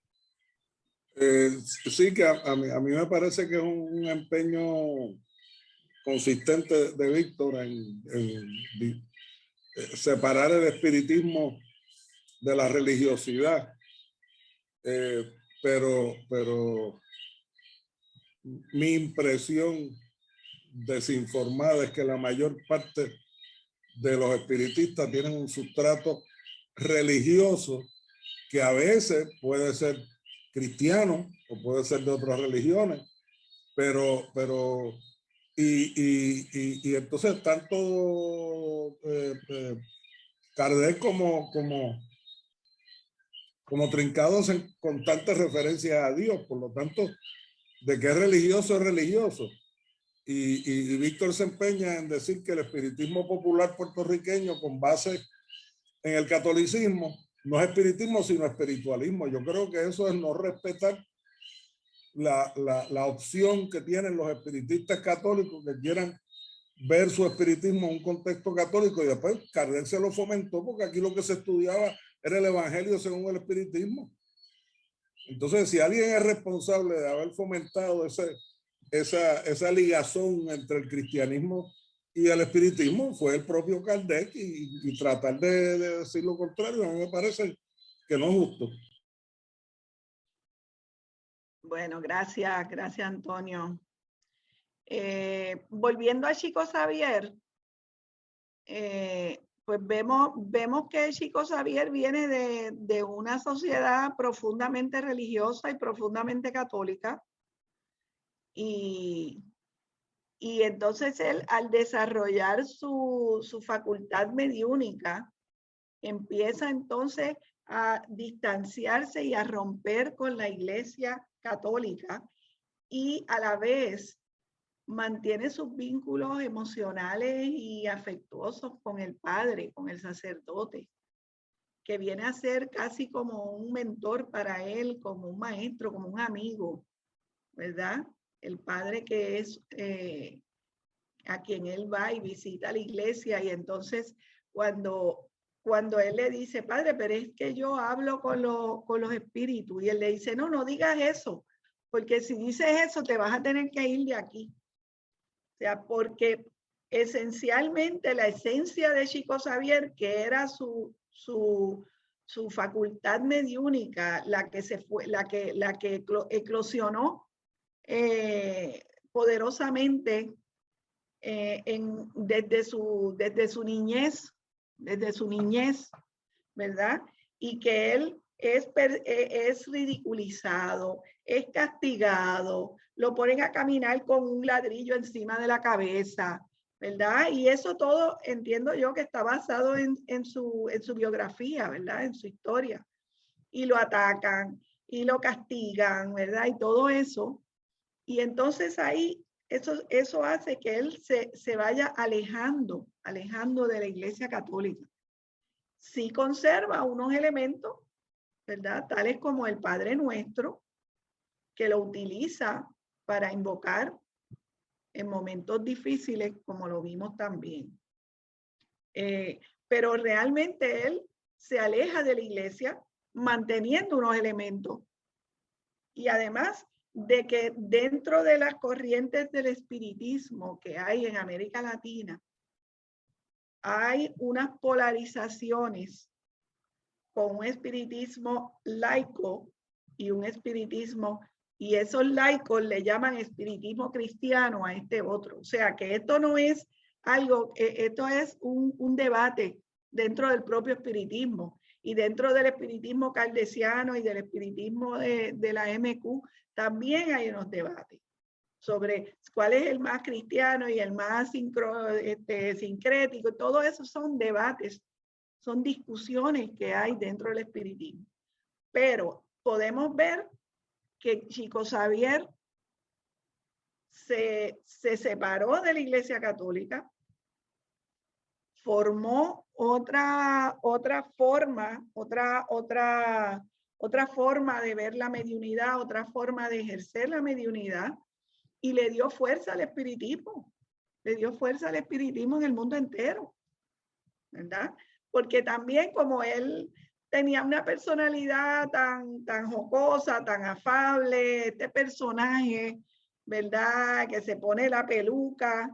Sí, que a mí me parece que es un empeño consistente de Víctor en separar el espiritismo de la religiosidad. Pero mi impresión desinformada es que la mayor parte de los espiritistas tienen un sustrato religioso que a veces puede ser cristiano o puede ser de otras religiones, y entonces tanto Kardec como trincados en constantes referencias a Dios, por lo tanto, de que es religioso. Y Víctor se empeña en decir que el espiritismo popular puertorriqueño, con base en el catolicismo, no es espiritismo, sino espiritualismo. Yo creo que eso es no respetar la opción que tienen los espiritistas católicos que quieran ver su espiritismo en un contexto católico, y después Kardec se lo fomentó porque aquí lo que se estudiaba era el evangelio según el espiritismo. Entonces, si alguien es responsable de haber fomentado esa ligazón entre el cristianismo y el espiritismo, fue el propio Kardec, y tratar de decir lo contrario a mí me parece que no es justo. Bueno, gracias Antonio. Volviendo a Chico Xavier, pues vemos que Chico Xavier viene de una sociedad profundamente religiosa y profundamente católica, y entonces él, al desarrollar su facultad mediúnica, empieza entonces a distanciarse y a romper con la Iglesia católica, y a la vez mantiene sus vínculos emocionales y afectuosos con el padre, con el sacerdote, que viene a ser casi como un mentor para él, como un maestro, como un amigo, ¿verdad? El padre que es a quien él va y visita la iglesia, y entonces cuando él le dice, padre, pero es que yo hablo con los espíritus, y él le dice, no digas eso, porque si dices eso te vas a tener que ir de aquí. O sea, porque esencialmente la esencia de Chico Xavier, que era su facultad mediúnica, la que eclosionó poderosamente desde su niñez, ¿verdad? Y que él es ridiculizado, es castigado, lo ponen a caminar con un ladrillo encima de la cabeza, ¿verdad? Y eso todo entiendo yo que está basado en su biografía, ¿verdad? En su historia. Y lo atacan y lo castigan, ¿verdad? Y todo eso. Y entonces ahí eso hace que él se vaya alejando de la Iglesia Católica. Sí conserva unos elementos, ¿verdad? Tales como el Padre Nuestro, que lo utiliza para invocar en momentos difíciles, como lo vimos también. Pero realmente él se aleja de la iglesia manteniendo unos elementos. Y además de que dentro de las corrientes del espiritismo que hay en América Latina, hay unas polarizaciones con un espiritismo laico y un espiritismo, y esos laicos le llaman espiritismo cristiano a este otro. O sea que esto no es algo, esto es un debate dentro del propio espiritismo, y dentro del espiritismo caldesiano y del espiritismo de la MQ también hay unos debates sobre cuál es el más cristiano y el más sincrético. Todo eso son debates, son discusiones que hay dentro del espiritismo. Pero podemos ver que Chico Xavier se separó de la Iglesia Católica, formó otra forma, otra forma de ver la mediunidad, otra forma de ejercer la mediunidad, y le dio fuerza al espiritismo. Le dio fuerza al espiritismo en el mundo entero, ¿verdad? Porque también como él tenía una personalidad tan jocosa, tan afable, este personaje, ¿verdad? Que se pone la peluca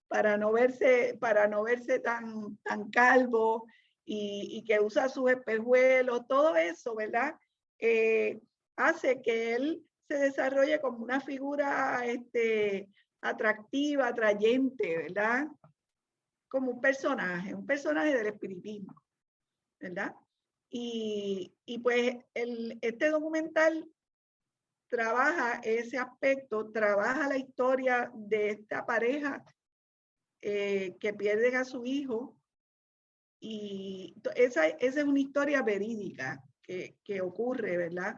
para no verse tan calvo y que usa sus espejuelos, todo eso, ¿verdad? Hace que él se desarrolle como una figura atractiva, atrayente, ¿verdad? Como un personaje del espiritismo, ¿verdad? Y pues este documental trabaja ese aspecto, trabaja la historia de esta pareja que pierden a su hijo, y esa es una historia verídica que ocurre, ¿verdad?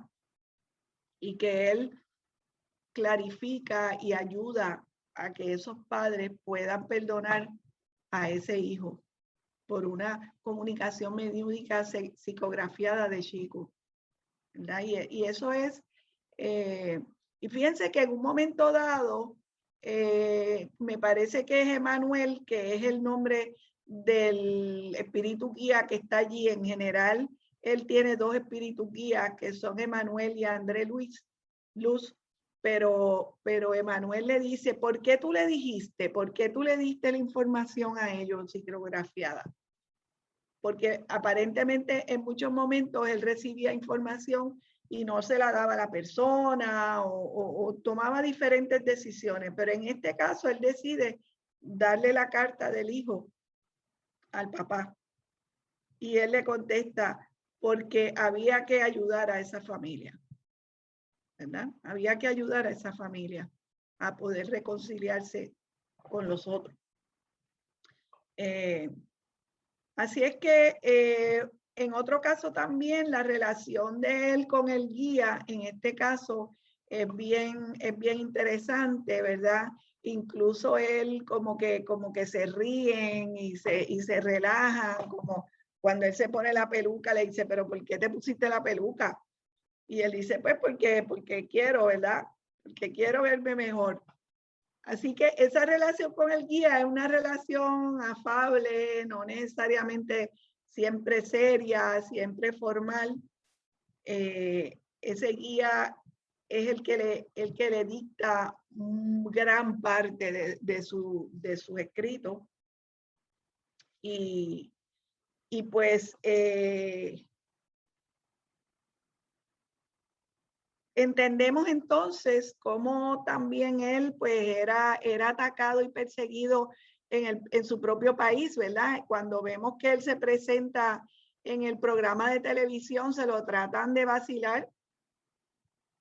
Y que él clarifica y ayuda a que esos padres puedan perdonar a ese hijo por una comunicación mediúnica psicografiada de Chico, ¿verdad? Y eso es, y fíjense que en un momento dado, me parece que es Emanuel, que es el nombre del espíritu guía que está allí. En general, él tiene dos espíritus guías que son Emanuel y André Luz, pero Emanuel le dice, ¿por qué tú le dijiste? ¿Por qué tú le diste la información a ellos psicografiada? Porque aparentemente en muchos momentos él recibía información y no se la daba a la persona o tomaba diferentes decisiones, pero en este caso él decide darle la carta del hijo al papá y él le contesta porque había que ayudar a esa familia, ¿verdad? Había que ayudar a esa familia a poder reconciliarse con los otros. Así es que en otro caso también la relación de él con el guía, en este caso, es bien interesante, ¿verdad? Incluso él como que se ríen y se relajan, como cuando él se pone la peluca, le dice, pero ¿por qué te pusiste la peluca? Y él dice, pues porque quiero, ¿verdad? Porque quiero verme mejor. Así que esa relación con el guía es una relación afable, no necesariamente siempre seria, siempre formal. Ese guía es el que le dicta gran parte de su escrito. Y pues entendemos entonces cómo también él pues era atacado y perseguido en su propio país, ¿verdad? Cuando vemos que él se presenta en el programa de televisión, se lo tratan de vacilar,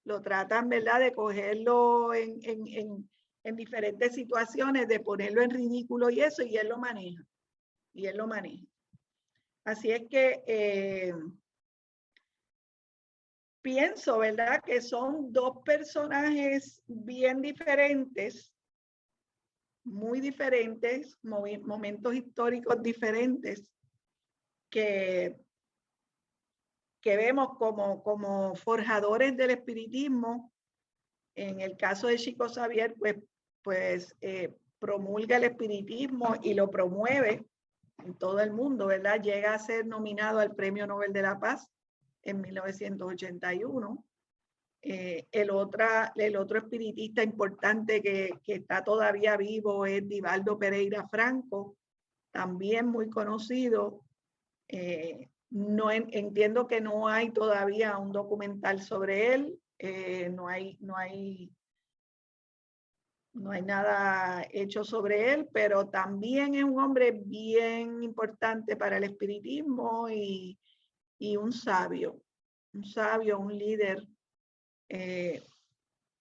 lo tratan, ¿verdad?, de cogerlo en diferentes situaciones, de ponerlo en ridículo y eso, y él lo maneja. Así es que pienso, ¿verdad?, que son dos personajes bien diferentes, muy diferentes, momentos históricos diferentes, que vemos como forjadores del espiritismo. En el caso de Chico Xavier, pues promulga el espiritismo y lo promueve en todo el mundo, ¿verdad? Llega a ser nominado al Premio Nobel de la Paz en 1981. El otro espiritista importante que está todavía vivo es Divaldo Pereira Franco, también muy conocido. No entiendo que no hay todavía un documental sobre él, no hay nada hecho sobre él, pero también es un hombre bien importante para el espiritismo y un sabio, un líder,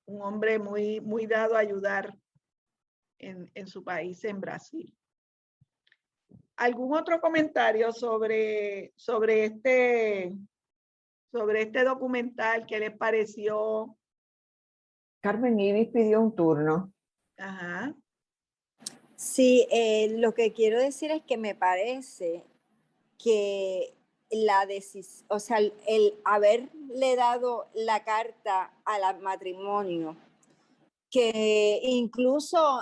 un hombre muy dado a ayudar en su país, en Brasil. ¿Algún otro comentario sobre este documental? ¿Qué les pareció? Carmen Ibis pidió un turno. Ajá. Sí, lo que quiero decir es que me parece que o sea, el haberle dado la carta al matrimonio, que incluso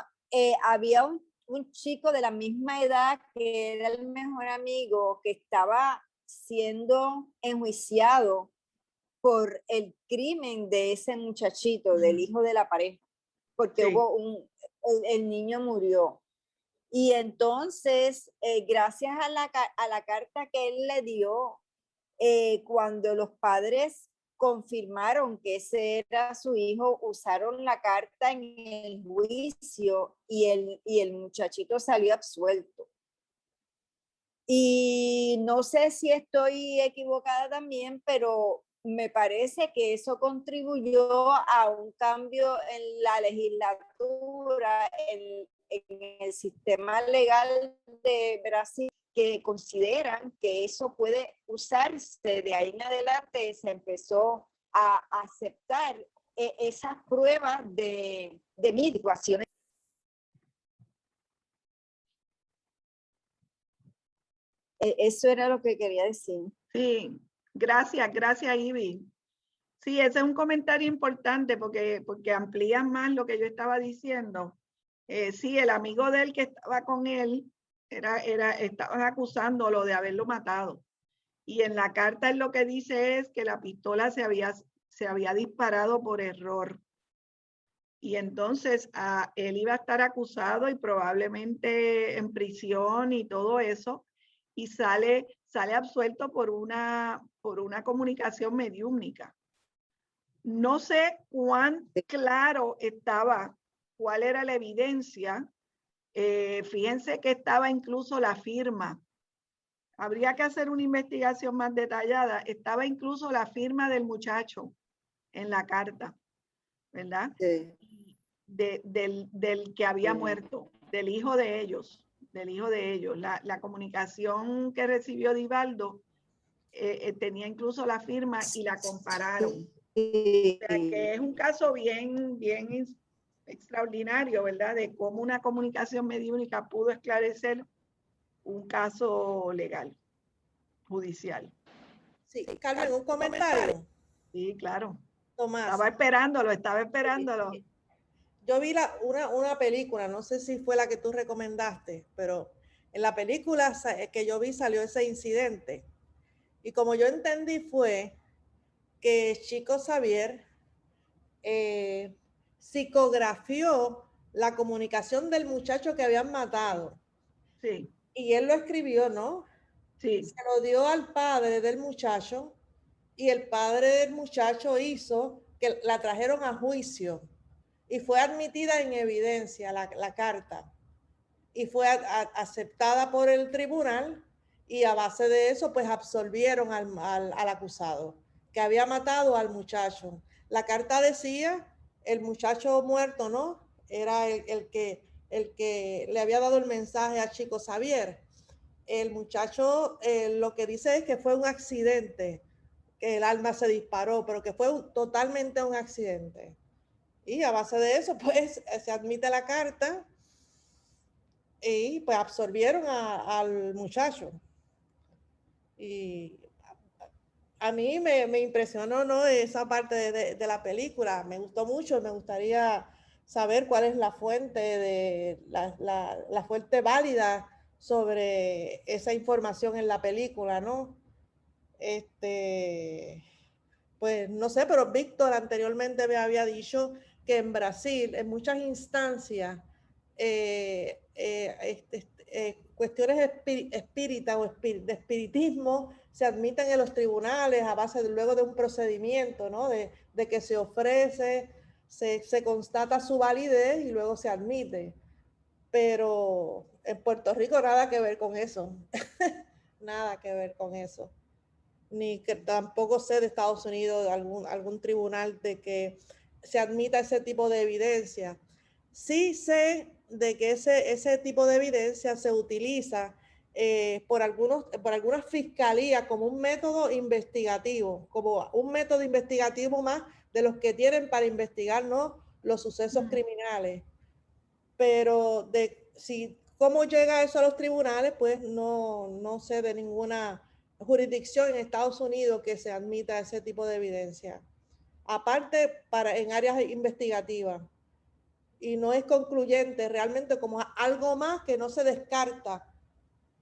había un chico de la misma edad que era el mejor amigo que estaba siendo enjuiciado por el crimen de ese muchachito, del hijo de la pareja, porque el niño murió. Y entonces, gracias a la carta que él le dio, cuando los padres confirmaron que ese era su hijo, usaron la carta en el juicio y el muchachito salió absuelto. Y no sé si estoy equivocada también, pero me parece que eso contribuyó a un cambio en la legislatura, en el sistema legal de Brasil, que consideran que eso puede usarse. De ahí en adelante se empezó a aceptar esas pruebas de mitigaciones. Eso era lo que quería decir. Sí, gracias, Ivy. Sí, ese es un comentario importante porque amplía más lo que yo estaba diciendo. Sí, el amigo de él que estaba con él estaban acusándolo de haberlo matado. Y en la carta él lo que dice es que la pistola se había disparado por error. Y entonces él iba a estar acusado y probablemente en prisión y todo eso. Y sale absuelto por una comunicación mediúmnica. No sé cuán claro estaba, cuál era la evidencia. Fíjense que estaba incluso la firma. Habría que hacer una investigación más detallada. Estaba incluso la firma del muchacho en la carta, ¿verdad? Sí. Del que había muerto, del hijo de ellos. La comunicación que recibió Divaldo tenía incluso la firma y la compararon. Sí. O sea, que es un caso bien extraordinario, ¿verdad? De cómo una comunicación mediúnica pudo esclarecer un caso legal, judicial. Sí, Carmen, un comentario. Sí, claro. Tomás. Estaba esperándolo. Yo vi una película, no sé si fue la que tú recomendaste, pero en la película que yo vi salió ese incidente. Y como yo entendí fue que Chico Xavier psicografió la comunicación del muchacho que habían matado. Sí. Y él lo escribió, ¿no? Sí. Se lo dio al padre del muchacho y el padre del muchacho hizo que la trajeron a juicio y fue admitida en evidencia la carta y fue aceptada por el tribunal y a base de eso pues absolvieron al acusado que había matado al muchacho. La carta decía el muchacho muerto, ¿no? Era el que le había dado el mensaje a Chico Xavier. El muchacho lo que dice es que fue un accidente, que el arma se disparó, pero que fue totalmente un accidente. Y a base de eso, pues, se admite la carta y pues absorbieron al muchacho. Y a mí me impresionó, ¿no? Esa parte de la película. Me gustó mucho. Me gustaría saber cuál es la fuente, la fuente válida sobre esa información en la película, ¿no? Pues no sé, pero Víctor anteriormente me había dicho que en Brasil, en muchas instancias, cuestiones espíritas o de espiritismo se admiten en los tribunales a base luego de un procedimiento, ¿no? De que se ofrece, se constata su validez y luego se admite. Pero en Puerto Rico nada que ver con eso. Nada que ver con eso. Ni que tampoco sé de Estados Unidos algún tribunal de que se admita ese tipo de evidencia. Sí sé de que ese tipo de evidencia se utiliza por algunas fiscalías como un método investigativo, como un método investigativo más de los que tienen para investigar, ¿no?, los sucesos criminales. Pero cómo llega eso a los tribunales, pues no sé de ninguna jurisdicción en Estados Unidos que se admita ese tipo de evidencia. Aparte, en áreas investigativas. Y no es concluyente, realmente como algo más que no se descarta,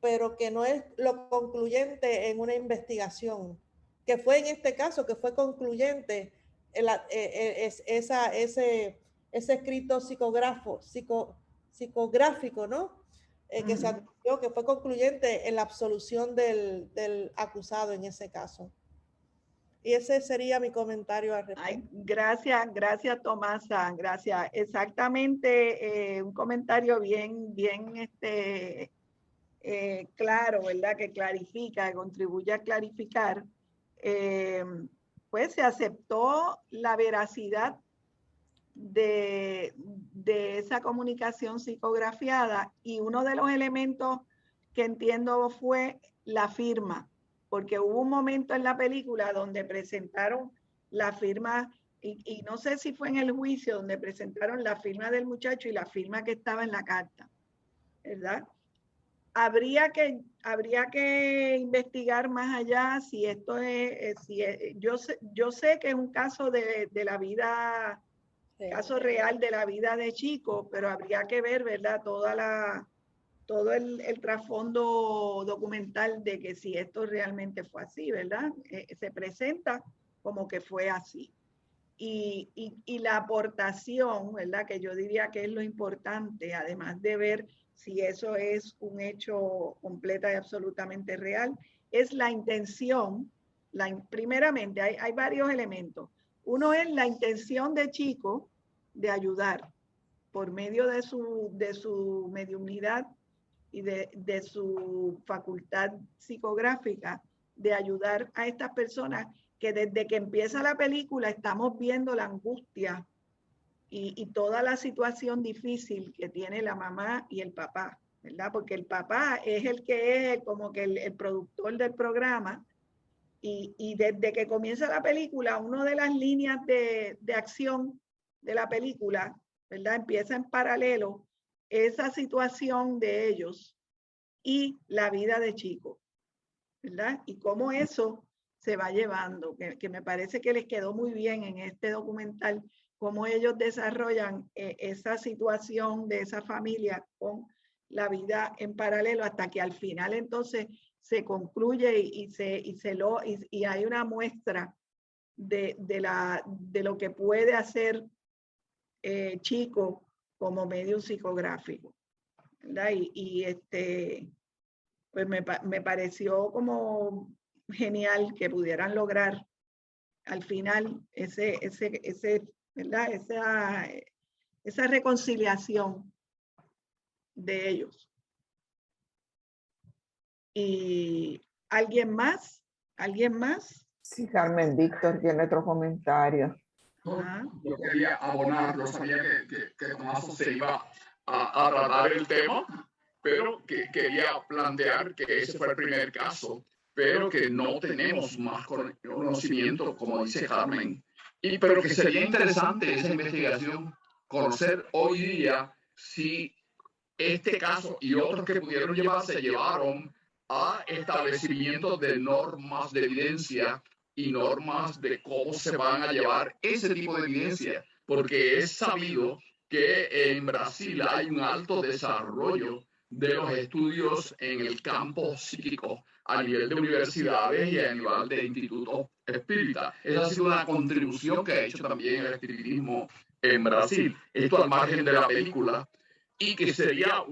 pero que no es lo concluyente en una investigación, que fue en este caso, que fue concluyente ese escrito psicográfico, ¿no? Que se admitió, que fue concluyente en la absolución del acusado en ese caso. Y ese sería mi comentario al respecto. Ay, gracias Tomasa, gracias. Exactamente, un comentario bien claro, ¿verdad? Que clarifica, que contribuye a clarificar. Pues se aceptó la veracidad de esa comunicación psicografiada, y uno de los elementos que entiendo fue la firma, porque hubo un momento en la película donde presentaron la firma, y no sé si fue en el juicio, donde presentaron la firma del muchacho y la firma que estaba en la carta, ¿verdad? Habría que investigar más allá si esto es, yo sé que es un caso de la vida, caso real de la vida de Chico, pero habría que ver, ¿verdad? Todo el trasfondo documental de que si esto realmente fue así, ¿verdad? Se presenta como que fue así. Y la aportación, ¿verdad? Que yo diría que es lo importante, además de ver si eso es un hecho completa y absolutamente real, es la intención. Primeramente, hay varios elementos. Uno es la intención de Chico de ayudar por medio de su mediunidad y de su facultad psicográfica, de ayudar a estas personas que desde que empieza la película estamos viendo la angustia y toda la situación difícil que tiene la mamá y el papá, ¿verdad? Porque el papá es el que es como que el productor del programa, y desde que comienza la película, una de las líneas de acción de la película, ¿verdad? Empieza en paralelo esa situación de ellos y la vida de Chico, ¿verdad? Y cómo eso se va llevando, que me parece que les quedó muy bien en este documental, cómo ellos desarrollan esa situación de esa familia con la vida en paralelo, hasta que al final entonces se concluye y hay una muestra de lo que puede hacer Chico como medio psicográfico, ¿verdad? Pues me pareció como genial que pudieran lograr al final ¿verdad? Esa reconciliación de ellos. ¿Y alguien más? ¿Alguien más? Sí, Carmen Víctor tiene otro comentario. Yo quería abonar, yo sabía que Tomaso se iba a tratar el tema, pero que quería plantear que ese fue el primer caso, pero que no tenemos más conocimiento, como dice Carmen, pero que sería interesante esa investigación, conocer hoy día si este caso y otros que pudieron se llevaron a establecimientos de normas de evidencia y normas de cómo se van a llevar ese tipo de evidencia, porque es sabido que en Brasil hay un alto desarrollo de los estudios en el campo psíquico a nivel de universidades y a nivel de institutos espíritas. Esa ha sido una contribución que ha hecho también el espiritismo en Brasil. Esto al margen de la película, y que sería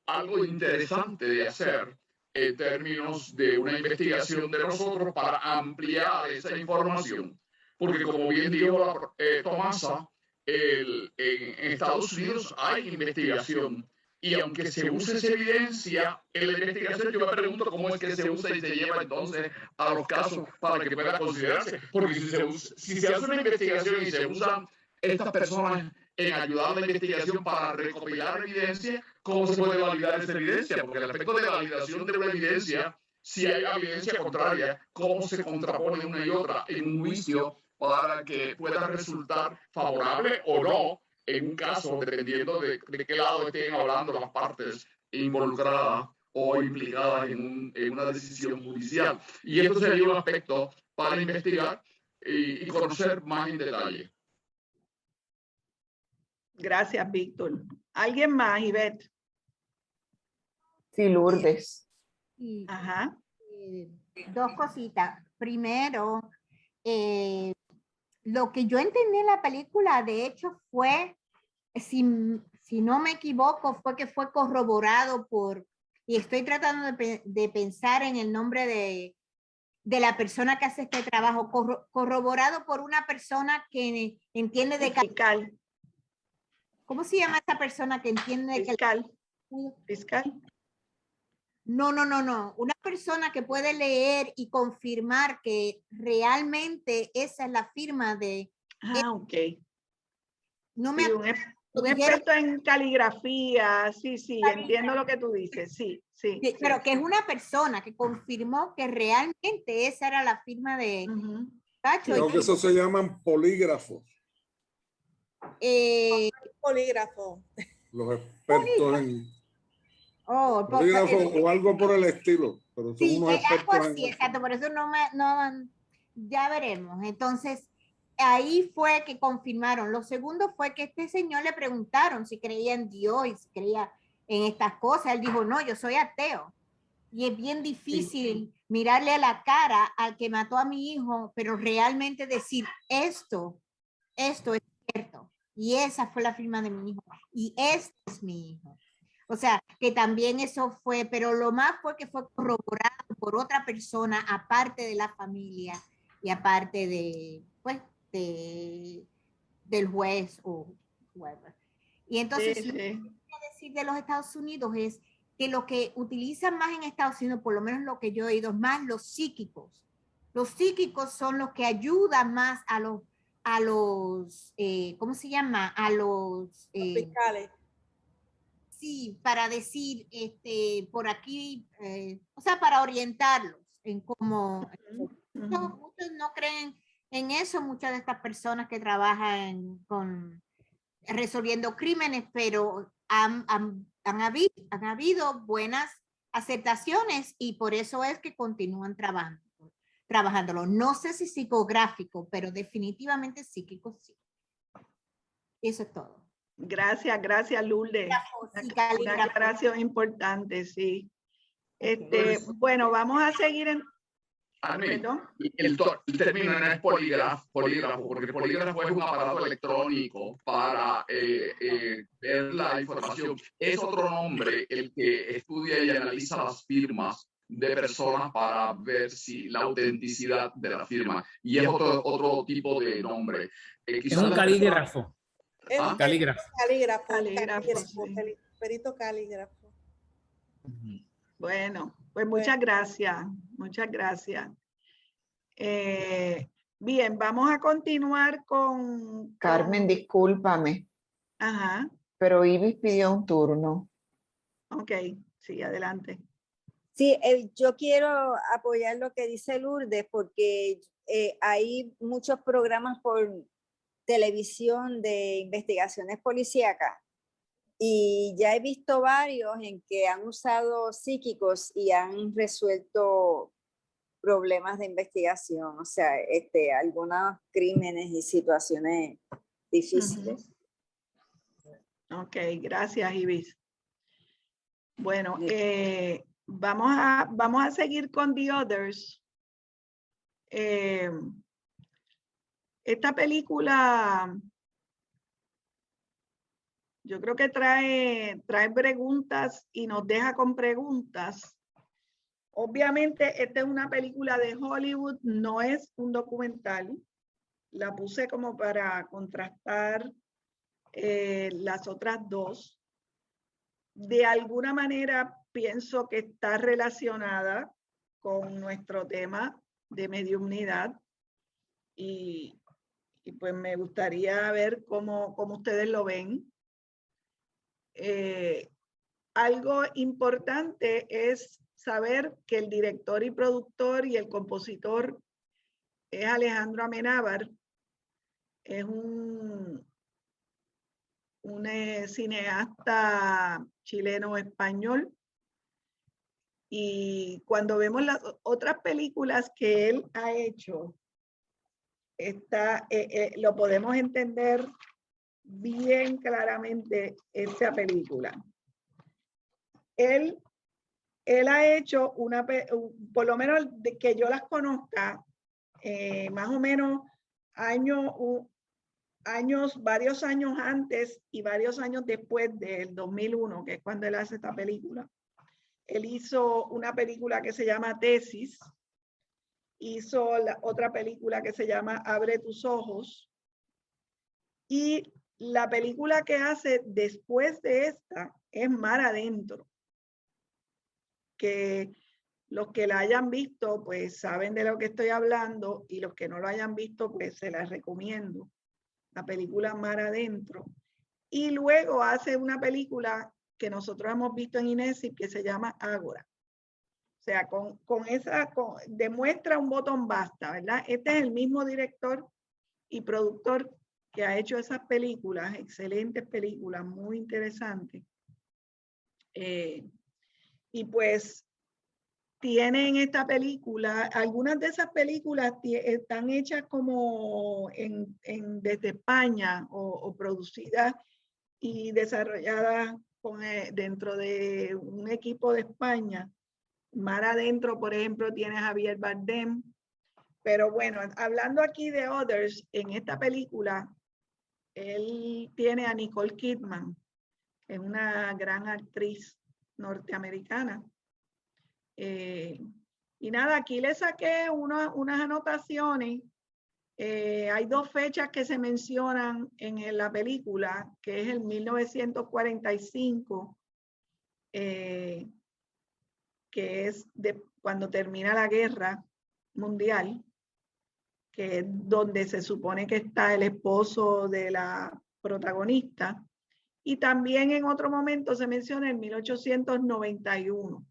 algo interesante de hacer en términos de una investigación de nosotros para ampliar esa información. Porque como bien dijo Tomasa, en Estados Unidos hay investigación, y aunque se use esa evidencia en la investigación, yo me pregunto cómo es que se usa y se lleva entonces a los casos para que pueda considerarse. Porque si se hace una investigación y se usan estas personas en ayudar a la investigación para recopilar evidencia, ¿cómo se puede validar esa evidencia? Porque el aspecto de validación de una evidencia, si hay evidencia contraria, ¿cómo se contrapone una y otra en un juicio para que pueda resultar favorable o no en un caso, dependiendo de qué lado estén hablando las partes involucradas o implicadas en una decisión judicial. Y esto sería un aspecto para investigar y conocer más en detalle. Gracias, Víctor. ¿Alguien más, Ivette? Sí, Lourdes. Ajá. Dos cositas. Primero, lo que yo entendí en la película, de hecho, fue, si no me equivoco, fue que fue corroborado por, y estoy tratando de pensar en el nombre de la persona que hace este trabajo, corroborado por una persona que entiende de... Fiscal. ¿Cómo se llama esa persona que entiende? Fiscal. Fiscal. No. Una persona que puede leer y confirmar que realmente esa es la firma de... Ok. No sí, me... un experto en caligrafía. Sí, entiendo lo que tú dices. Sí. Pero que es una persona que confirmó que realmente esa era la firma de... Creo que eso se llaman polígrafos. Polígrafo. Los expertos en... Oh, polígrafo o algo por el estilo, pero son unos expertos algo así, exacto, por eso ya veremos. Entonces, ahí fue que confirmaron. Lo segundo fue que este señor le preguntaron si creía en Dios y si creía en estas cosas. Él dijo, no, yo soy ateo. Y es bien difícil mirarle a la cara al que mató a mi hijo, pero realmente decir esto es cierto. Y esa fue la firma de mi hijo. Y este es mi hijo. O sea, que también eso fue, pero lo más fue que fue corroborado por otra persona, aparte de la familia y aparte de, pues, del juez o whoever. Y entonces, lo que quiero decir de los Estados Unidos es que lo que utilizan más en Estados Unidos, por lo menos lo que yo he oído, más los psíquicos. Los psíquicos son los que ayudan más a los ¿cómo se llama? A los fiscales. Sí, para decir, por aquí, o sea, para orientarlos en cómo, muchos no creen en eso, muchas de estas personas que trabajan resolviendo crímenes, pero han habido buenas aceptaciones y por eso es que continúan trabajándolo. No sé si psicográfico, pero definitivamente psíquico sí. Eso es todo. Gracias, Lourdes. Una aclaración importante, sí. Bueno, vamos a seguir en... ¿Perdón? El término no es polígrafo, porque el polígrafo es un aparato electrónico para ver la información. Es otro nombre el que estudia y analiza las firmas de personas para ver si la autenticidad de la firma. Y es otro tipo de nombre. Es un calígrafo. ¿Ah? Calígrafo. Sí. Perito calígrafo. Bueno, pues muchas gracias. Bien, vamos a continuar con... Carmen, discúlpame. Ajá. Pero Ibis pidió un turno. Ok, sí, adelante. Sí, yo quiero apoyar lo que dice Lourdes porque hay muchos programas por televisión de investigaciones policíacas y ya he visto varios en que han usado psíquicos y han resuelto problemas de investigación, o sea, algunos crímenes y situaciones difíciles. Ok, gracias, Ibis. Bueno, vamos a seguir con The Others. Esta película, yo creo que trae preguntas y nos deja con preguntas. Obviamente, esta es una película de Hollywood, no es un documental. La puse como para contrastar las otras dos. De alguna manera pienso que está relacionada con nuestro tema de mediumnidad y pues me gustaría ver cómo ustedes lo ven. Algo importante es saber que el director y productor y el compositor es Alejandro Amenábar. Es un cineasta chileno-español Y cuando vemos las otras películas que él ha hecho, lo podemos entender bien claramente esta película. Él ha hecho por lo menos de que yo las conozca, más o menos varios años antes y varios años después del 2001, que es cuando él hace esta película. Él hizo una película que se llama Tesis, hizo otra película que se llama Abre tus ojos, y la película que hace después de esta es Mar Adentro, que los que la hayan visto pues saben de lo que estoy hablando, y los que no lo hayan visto pues se las recomiendo, la película Mar Adentro. Y luego hace una película que nosotros hemos visto en INESIP que se llama Ágora. O sea, demuestra un botón basta, ¿verdad? Este es el mismo director y productor que ha hecho esas películas, excelentes películas, muy interesantes. Y pues tienen esta película, algunas de esas películas están hechas como desde España o producidas y desarrolladas dentro de un equipo de España. Mar Adentro, por ejemplo, tiene a Javier Bardem. Pero bueno, hablando aquí de Others, en esta película, él tiene a Nicole Kidman, que es una gran actriz norteamericana. Y nada, aquí le saqué unas anotaciones. Hay dos fechas que se mencionan en la película, que es el 1945, que es cuando termina la guerra mundial, que es donde se supone que está el esposo de la protagonista. Y también en otro momento se menciona el 1891,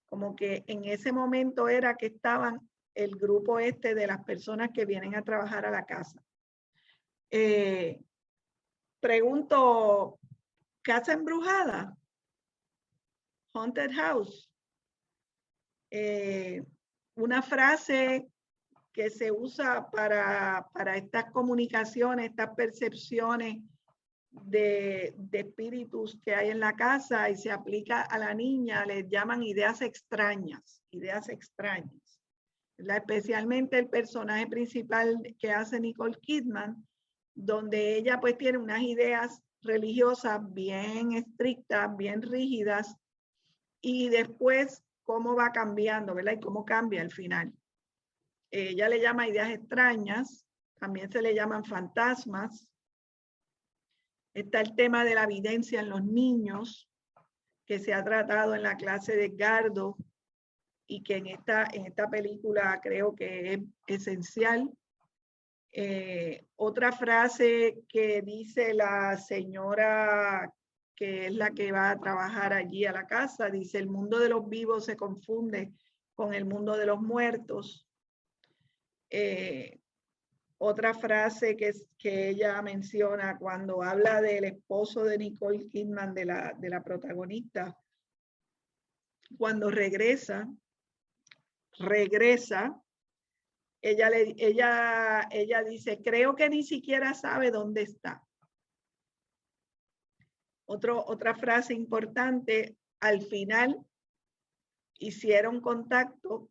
como que en ese momento era que estaban el grupo de las personas que vienen a trabajar a la casa. Pregunto, ¿casa embrujada? Haunted House. Una frase que se usa para estas comunicaciones, estas percepciones de espíritus que hay en la casa, y se aplica a la niña, les llaman ideas extrañas, ¿verdad? Especialmente el personaje principal que hace Nicole Kidman, donde ella pues tiene unas ideas religiosas bien estrictas, bien rígidas, y después cómo va cambiando, ¿verdad? Y cómo cambia al final. Ella le llama ideas extrañas, también se le llaman fantasmas. Está el tema de la evidencia en los niños, que se ha tratado en la clase de Edgardo y que en esta película creo que es esencial. Otra frase que dice la señora, que es la que va a trabajar allí a la casa, dice: el mundo de los vivos se confunde con el mundo de los muertos. Otra frase que ella menciona cuando habla del esposo de Nicole Kidman, de la protagonista, cuando regresa, ella dice: creo que ni siquiera sabe dónde está. Otra frase importante, al final hicieron contacto,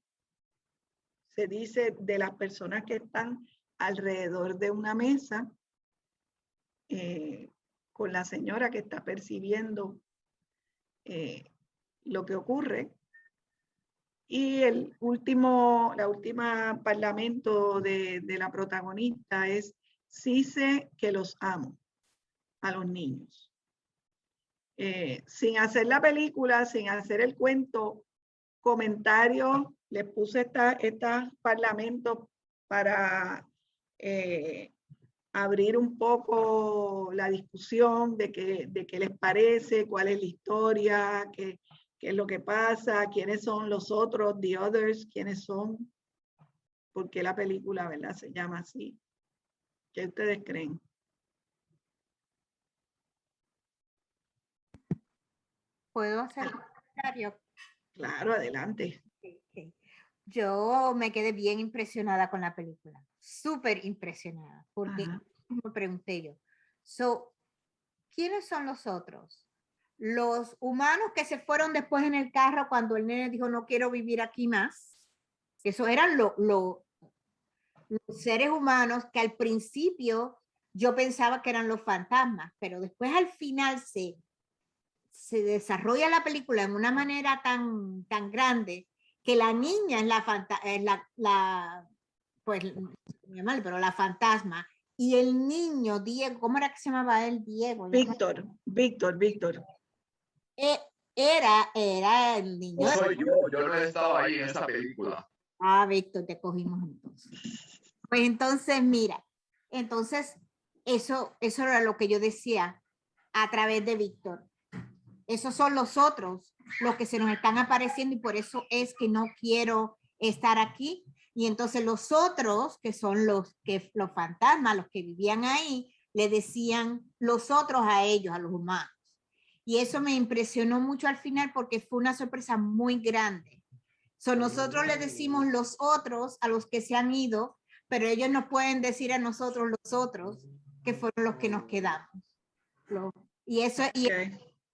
se dice, de las personas que están alrededor de una mesa con la señora que está percibiendo lo que ocurre. Y la última parlamento de la protagonista es: sí sé que los amo a los niños. Sin hacer la película, sin hacer el cuento, comentarios, les puse estas parlamentos para abrir un poco la discusión de qué les parece, cuál es la historia, qué es lo que pasa, quiénes son los otros, the others, quiénes son, por qué la película, ¿verdad?, se llama así. ¿Qué ustedes creen? ¿Puedo hacer un comentario? Claro, adelante. Okay. Yo me quedé bien impresionada con la película, súper impresionada, porque me pregunté yo, ¿quiénes son los otros? Los humanos que se fueron después en el carro cuando el nene dijo no quiero vivir aquí más. Eso eran los seres humanos que al principio yo pensaba que eran los fantasmas, pero después al final se desarrolla la película en una manera tan grande que la niña es pues, muy mal, pero la fantasma, y el niño, Diego, ¿cómo era que se llamaba él? Diego. Víctor. Era el niño. No soy yo no estaba ahí en esa película. Ah, Víctor, te cogimos entonces. Pues entonces, mira, eso era lo que yo decía a través de Víctor. Esos son los otros, los que se nos están apareciendo y por eso es que no quiero estar aquí. Y entonces los otros, que son los fantasmas, los que vivían ahí, le decían los otros a ellos, a los humanos. Y eso me impresionó mucho al final porque fue una sorpresa muy grande. Nosotros le decimos los otros a los que se han ido, pero ellos nos pueden decir a nosotros los otros, que fueron los que nos quedamos. Y eso es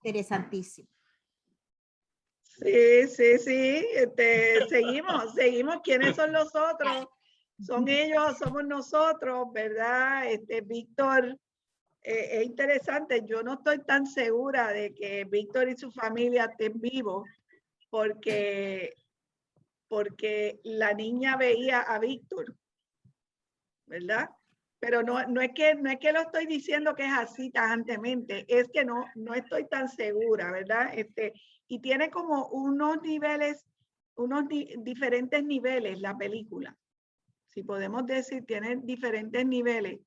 interesantísimo. Sí. Seguimos. ¿Quiénes son los otros? Son ellos, somos nosotros, ¿verdad? Víctor, es interesante. Yo no estoy tan segura de que Víctor y su familia estén vivos porque la niña veía a Víctor, ¿verdad? Pero no es que lo estoy diciendo que es así tajantemente, es que no estoy tan segura, ¿verdad? Y tiene como unos niveles, diferentes niveles la película. Si podemos decir, tiene diferentes niveles.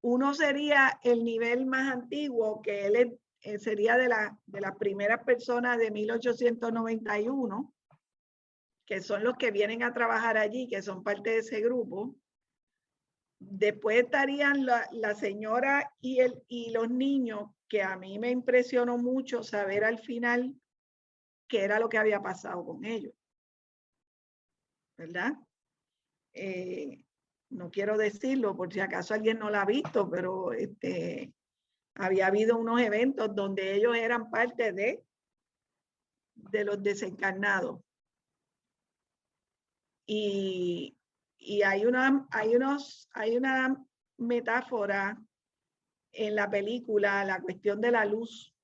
Uno sería el nivel más antiguo, que él sería de las primeras personas de 1891, que son los que vienen a trabajar allí, que son parte de ese grupo. Después estarían la señora y los niños, que a mí me impresionó mucho saber al final qué era lo que había pasado con ellos, ¿verdad? No quiero decirlo por si acaso alguien no la ha visto, pero había habido unos eventos donde ellos eran parte de los desencarnados. Y hay una metáfora en la película, la cuestión de la luz,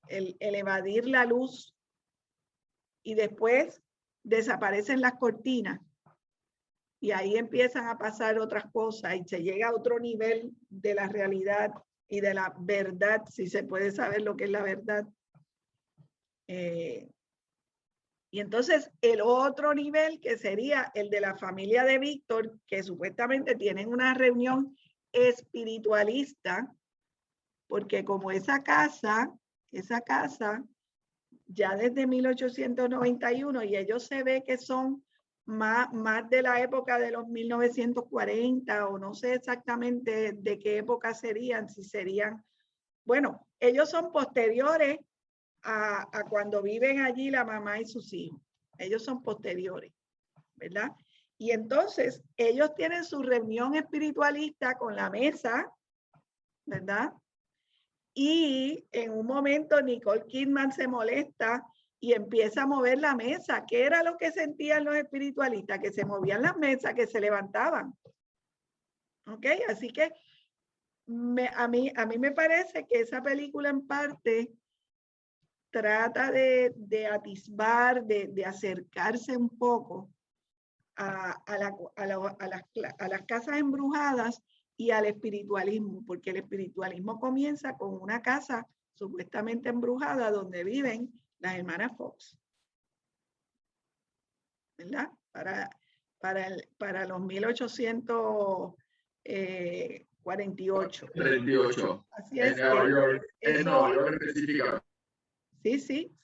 el evadir la luz y después desaparecen las cortinas y ahí empiezan a pasar otras cosas y se llega a otro nivel de la realidad y de la verdad, si se puede saber lo que es la verdad. Y entonces el otro nivel, que sería el de la familia de Víctor, que supuestamente tienen una reunión espiritualista, porque como esa casa ya desde 1891, y ellos se ve que son más de la época de los 1940, o no sé exactamente de qué época serían, si serían, bueno, ellos son posteriores a cuando viven allí la mamá y sus hijos. Ellos son posteriores, ¿verdad? Y entonces ellos tienen su reunión espiritualista con la mesa, ¿verdad? Y en un momento Nicole Kidman se molesta y empieza a mover la mesa. ¿Qué era lo que sentían los espiritualistas? Que se movían las mesas, que se levantaban. ¿Ok? Así que a mí me parece que esa película en parte trata de atisbar, de acercarse un poco a las casas embrujadas y al espiritualismo, porque el espiritualismo comienza con una casa supuestamente embrujada donde viven las hermanas Fox, ¿verdad? Para los 1848. 38. Así es. En Nueva York específicamente. Sí.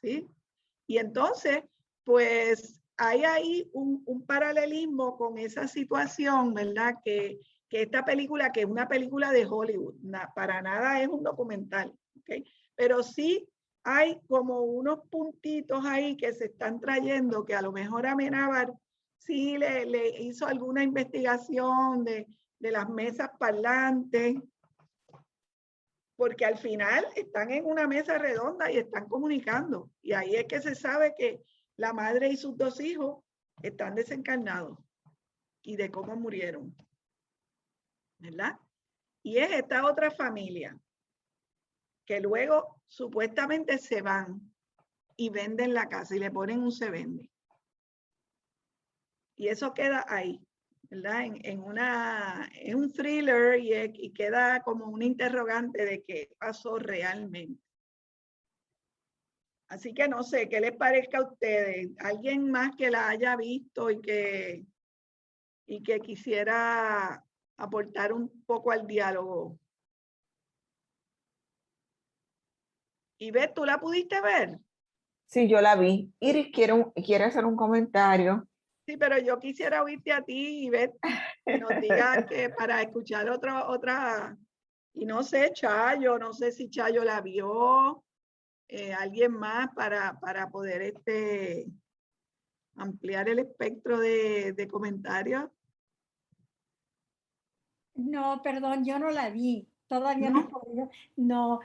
Y entonces, pues hay ahí un paralelismo con esa situación, ¿verdad? Que esta película, que es una película de Hollywood, para nada es un documental, ¿ok? Pero sí hay como unos puntitos ahí que se están trayendo que a lo mejor Amenábar sí le hizo alguna investigación de las mesas parlantes, porque al final están en una mesa redonda y están comunicando. Y ahí es que se sabe que la madre y sus 2 hijos están desencarnados y de cómo murieron, ¿verdad? Y es esta otra familia que luego supuestamente se van y venden la casa y le ponen un se vende. Y eso queda ahí, ¿verdad? En un thriller y queda como un interrogante de qué pasó realmente. Así que no sé, ¿qué les parezca a ustedes? ¿Alguien más que la haya visto y que quisiera aportar un poco al diálogo? Ivette, ¿tú la pudiste ver? Sí, yo la vi. Iris quiere hacer un comentario. Sí, pero yo quisiera oírte a ti, Ivette, que nos digas que para escuchar otra, y no sé, Chayo, no sé si Chayo la vio, alguien más para poder ampliar el espectro de comentarios. No, perdón, yo no la vi. Todavía no he podido. No,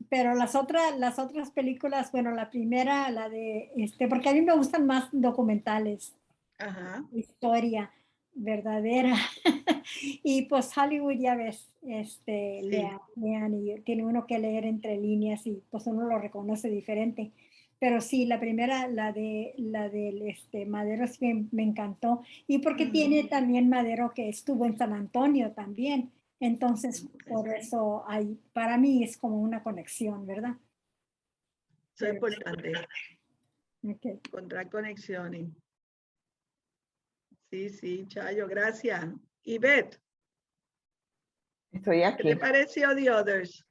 pero las otras películas, bueno, la primera, la de, porque a mí me gustan más documentales. Ajá. Historia verdadera. Y pues Hollywood, ya ves, Sí. lean y tiene uno que leer entre líneas y pues uno lo reconoce diferente. Pero sí, la primera, la del Madero, sí me encantó. Y porque tiene también Madero que estuvo en San Antonio también. Entonces, por eso para mí es como una conexión, ¿verdad? Eso es importante. Okay. Encontrar conexiones. Sí, sí, Chayo, gracias. Ivette. Estoy aquí. ¿Qué te pareció The Others?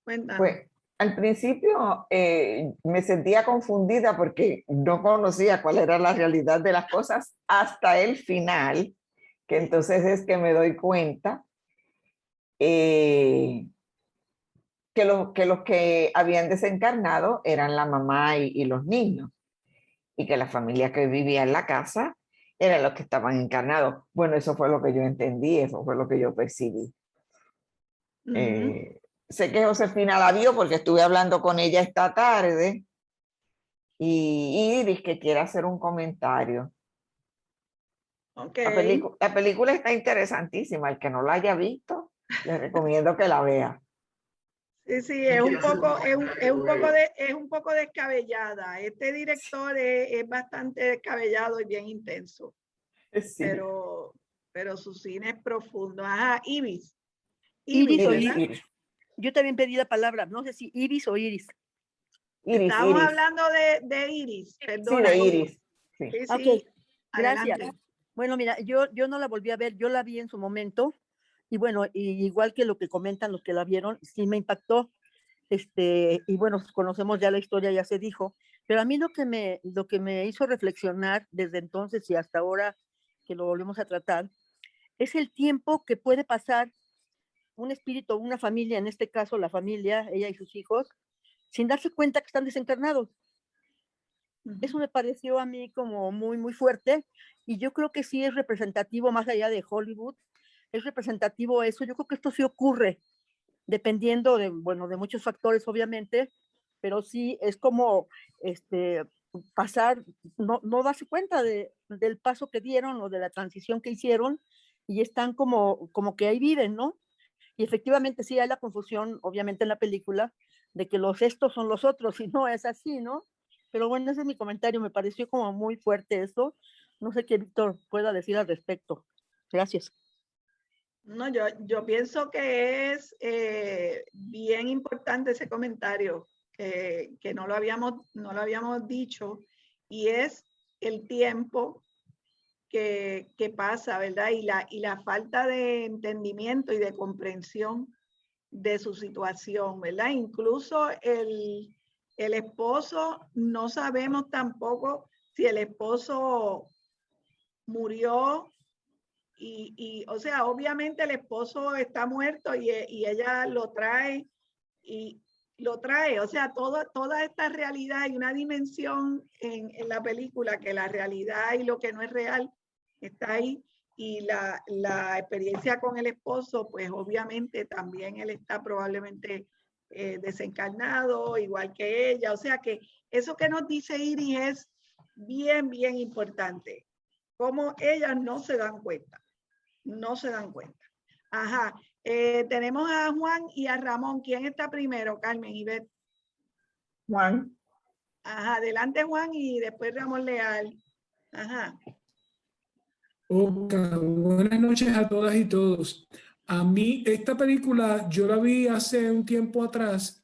Cuéntanos. Pues al principio me sentía confundida porque no conocía cuál era la realidad de las cosas hasta el final, que entonces es que me doy cuenta que los que habían desencarnado eran la mamá y los niños, y que la familia que vivía en la casa eran los que estaban encarnados. Bueno, eso fue lo que yo entendí, eso fue lo que yo percibí. Sé que Josefina la vio porque estuve hablando con ella esta tarde y Iris que quiere hacer un comentario. Okay. La película está interesantísima. El que no la haya visto, le recomiendo que la vea. Sí, sí, es un poco descabellada. Este director es bastante descabellado y bien intenso. Sí. Pero su cine es profundo. Ajá, Iris. Iris o Iris. Yo también pedí la palabra, no sé si Iris o Iris. Estamos hablando de Iris, perdona. Sí, de Iris. Sí, sí. Ok, gracias. Adelante. Bueno, mira, yo no la volví a ver, yo la vi en su momento y bueno, igual que lo que comentan los que la vieron, sí me impactó. Y bueno, conocemos ya la historia, ya se dijo, pero a mí lo que me hizo reflexionar desde entonces y hasta ahora que lo volvemos a tratar, es el tiempo que puede pasar un espíritu, una familia, en este caso la familia, ella y sus hijos, sin darse cuenta que están desencarnados. Eso me pareció a mí como muy, muy fuerte y yo creo que sí es representativo más allá de Hollywood, es representativo eso, yo creo que esto sí ocurre dependiendo de muchos factores obviamente, pero sí es como pasar, no darse cuenta del paso que dieron o de la transición que hicieron y están como que ahí viven, ¿no? Y efectivamente sí hay la confusión, obviamente en la película, de que los estos son los otros y no es así, ¿no? Pero bueno, ese es mi comentario, me pareció como muy fuerte eso. No sé qué Víctor pueda decir al respecto. Gracias. No, yo pienso que es bien importante ese comentario, que no lo habíamos dicho, y es el tiempo que pasa, ¿verdad? Y la falta de entendimiento y de comprensión de su situación, ¿verdad? Incluso el esposo, no sabemos tampoco si el esposo murió o sea, obviamente el esposo está muerto y ella lo trae y lo trae. O sea, toda esta realidad y una dimensión en la película que la realidad y lo que no es real está ahí. Y la experiencia con el esposo, pues obviamente también él está probablemente desencarnado, igual que ella. O sea que eso que nos dice Iris es bien, bien importante. Como ellas no se dan cuenta. No se dan cuenta. Ajá. Tenemos a Juan y a Ramón. ¿Quién está primero, Carmen y Beth? Juan. Ajá, adelante Juan y después Ramón Leal. Ajá. Ok, buenas noches a todas y todos. A mí, esta película, yo la vi hace un tiempo atrás,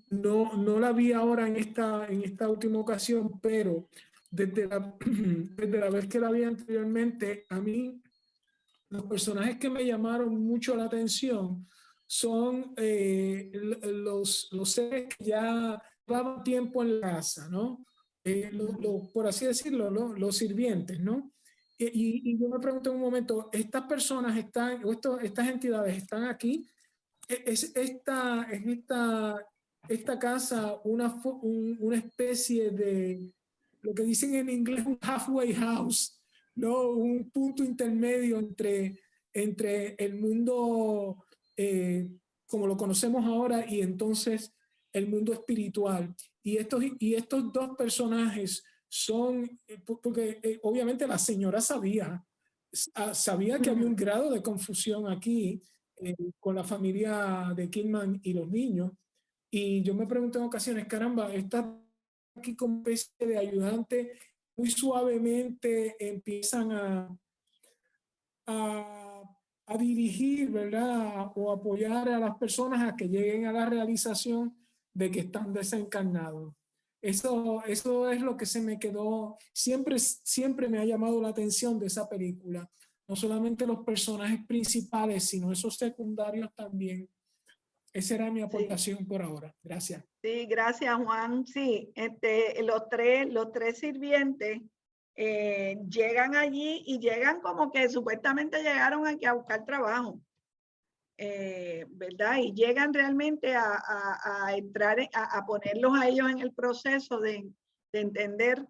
no la vi ahora en esta última ocasión, pero desde la vez que la vi anteriormente, a mí, los personajes que me llamaron mucho la atención son los seres que ya llevaban tiempo en la casa, ¿no? Por así decirlo, los sirvientes, ¿no? Y yo me pregunto en un momento, ¿estas personas están, estas entidades están aquí? ¿Es esta casa una especie de, lo que dicen en inglés, un halfway house, ¿no? Un punto intermedio entre el mundo como lo conocemos ahora y entonces el mundo espiritual? Y estos dos personajes son, porque obviamente la señora sabía que había un grado de confusión aquí con la familia de Kidman y los niños. Y yo me pregunto en ocasiones, caramba, está aquí como especie de ayudante, muy suavemente empiezan a dirigir, ¿verdad? O apoyar a las personas a que lleguen a la realización de que están desencarnados. Eso es lo que se me quedó, siempre me ha llamado la atención de esa película. No solamente los personajes principales, sino esos secundarios también. Esa era mi aportación por ahora. Gracias. Sí, gracias Juan. Sí, los tres sirvientes llegan allí y llegan como que supuestamente llegaron aquí a buscar trabajo, ¿verdad? Y llegan realmente a entrar, a ponerlos a ellos en el proceso de entender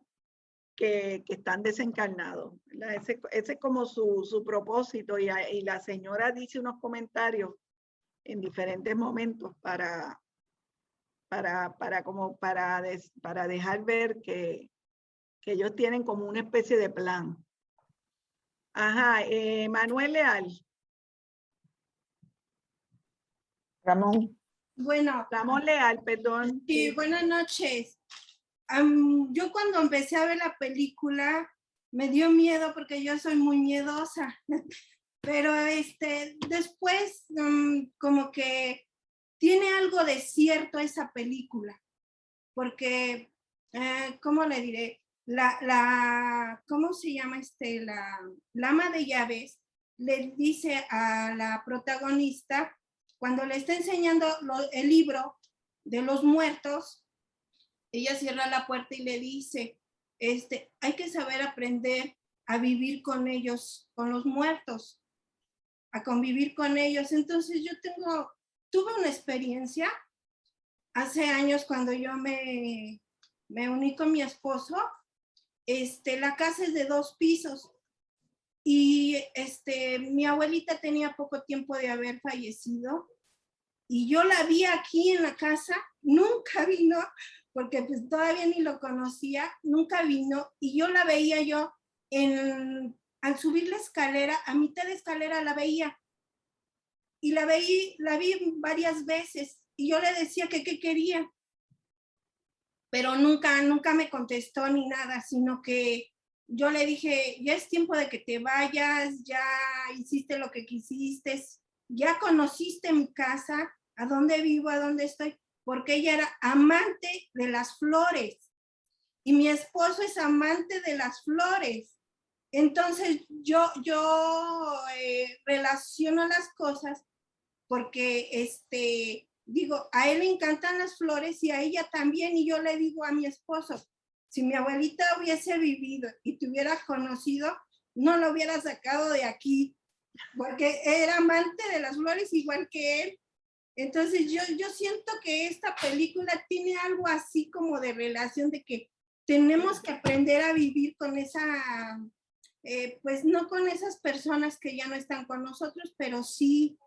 que están desencarnados, ¿verdad? Ese es como su propósito y la señora dice unos comentarios en diferentes momentos para dejar ver que ellos tienen como una especie de plan. Ajá, Manuel Leal. Ramón. Bueno. Ramón Leal, perdón. Sí, buenas noches. Yo cuando empecé a ver la película me dio miedo porque yo soy muy miedosa, pero después como que tiene algo de cierto esa película, porque, ¿cómo le diré? ¿Cómo se llama la ama de llaves le dice a la protagonista, cuando le está enseñando el libro de los muertos, ella cierra la puerta y le dice, hay que saber aprender a vivir con ellos, con los muertos, a convivir con ellos. Entonces yo tuve una experiencia hace años cuando yo me uní con mi esposo. La casa es de 2 pisos y mi abuelita tenía poco tiempo de haber fallecido y yo la vi aquí en la casa, nunca vino porque pues todavía ni lo conocía, nunca vino y yo la veía al subir la escalera, a mitad de escalera la veía y la vi varias veces y yo le decía que qué quería, pero nunca me contestó ni nada, sino que yo le dije, ya es tiempo de que te vayas, ya hiciste lo que quisiste, ya conociste mi casa, a dónde vivo, a dónde estoy, porque ella era amante de las flores y mi esposo es amante de las flores. Entonces yo relaciono las cosas porque digo, a él le encantan las flores y a ella también, y yo le digo a mi esposo, si mi abuelita hubiese vivido y te hubiera conocido, no lo hubiera sacado de aquí, porque era amante de las flores igual que él. Entonces yo siento que esta película tiene algo así como de relación de que tenemos que aprender a vivir con esa, pues no con esas personas que ya no están con nosotros, pero sí,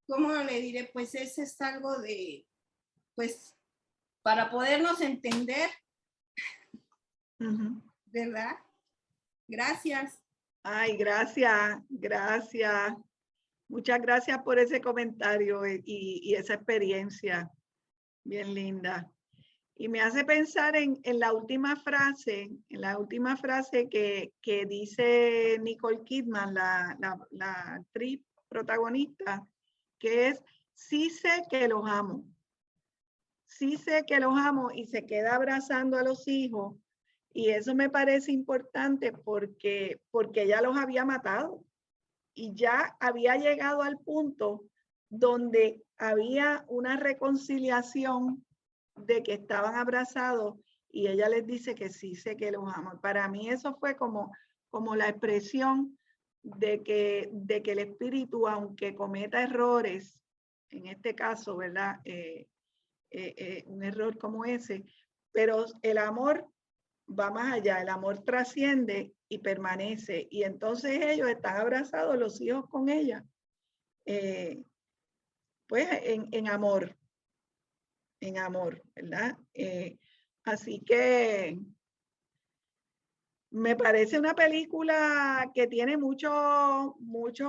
¿cómo le diré? Pues es algo de, pues, para podernos entender, ¿verdad? Gracias. Ay, gracias, gracias. Muchas gracias por ese comentario y esa experiencia bien linda. Y me hace pensar en la última frase, que dice Nicole Kidman, la actriz protagonista, que es, sí sé que los amo. Sí sé que los amo, y se queda abrazando a los hijos. Y eso me parece importante porque ella los había matado. Y ya había llegado al punto donde había una reconciliación de que estaban abrazados, y ella les dice que sí sé que los amo. Para mí eso fue como la expresión de que el espíritu, aunque cometa errores, en este caso, ¿verdad? Un error como ese, pero el amor va más allá, el amor trasciende y permanece, y entonces ellos están abrazados, los hijos con ella, pues en amor, ¿verdad? Así que me parece una película que tiene muchos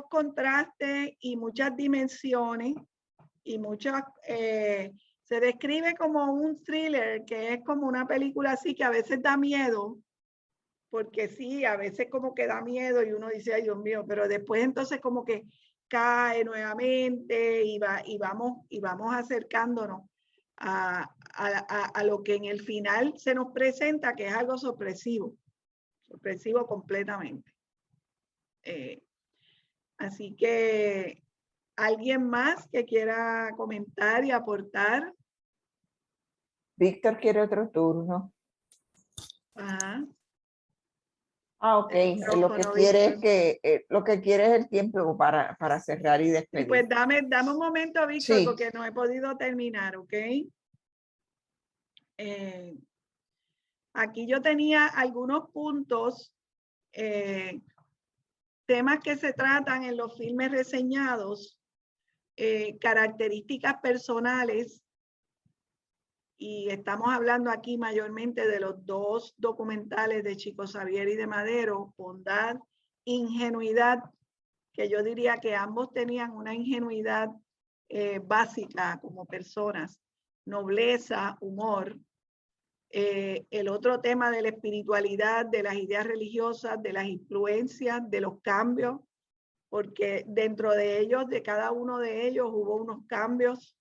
contrastes y muchas dimensiones, y se describe como un thriller, que es como una película así que a veces da miedo, porque sí, a veces como que da miedo y uno dice, ay Dios mío, pero después entonces como que cae nuevamente y vamos acercándonos a lo que en el final se nos presenta, que es algo sorpresivo completamente. Así que, ¿alguien más que quiera comentar y aportar? Víctor quiere otro turno. Ajá. Ok, lo que quiere es que lo que quiere es el tiempo para cerrar y despedir. Sí, pues dame un momento, Víctor, Sí. porque no he podido terminar, ¿ok? Aquí yo tenía algunos puntos, temas que se tratan en los filmes reseñados, características personales, y estamos hablando aquí mayormente de los dos documentales de Chico Xavier y de Madero, Bondad, Ingenuidad, que yo diría que ambos tenían una ingenuidad básica como personas, nobleza, humor. El otro tema de la espiritualidad, de las ideas religiosas, de las influencias, de los cambios, porque dentro de ellos, de cada uno de ellos, hubo unos cambios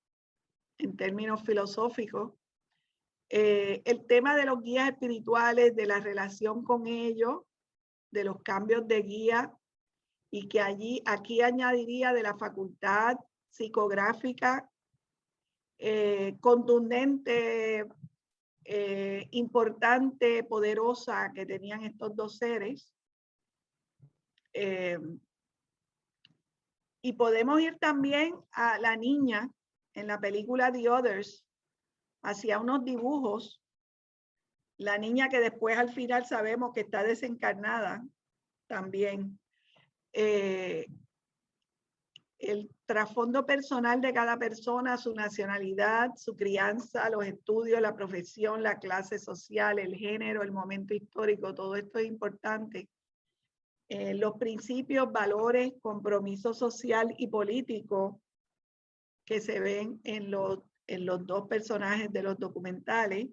en términos filosóficos. El tema de los guías espirituales, de la relación con ellos, de los cambios de guía, y que aquí añadiría de la facultad psicográfica contundente, importante, poderosa que tenían estos dos seres. Y podemos ir también a la niña en la película The Others, hacía unos dibujos, la niña que después al final sabemos que está desencarnada también. El trasfondo personal de cada persona, su nacionalidad, su crianza, los estudios, la profesión, la clase social, el género, el momento histórico, todo esto es importante. Los principios, valores, compromiso social y político que se ven en los dos personajes de los documentales,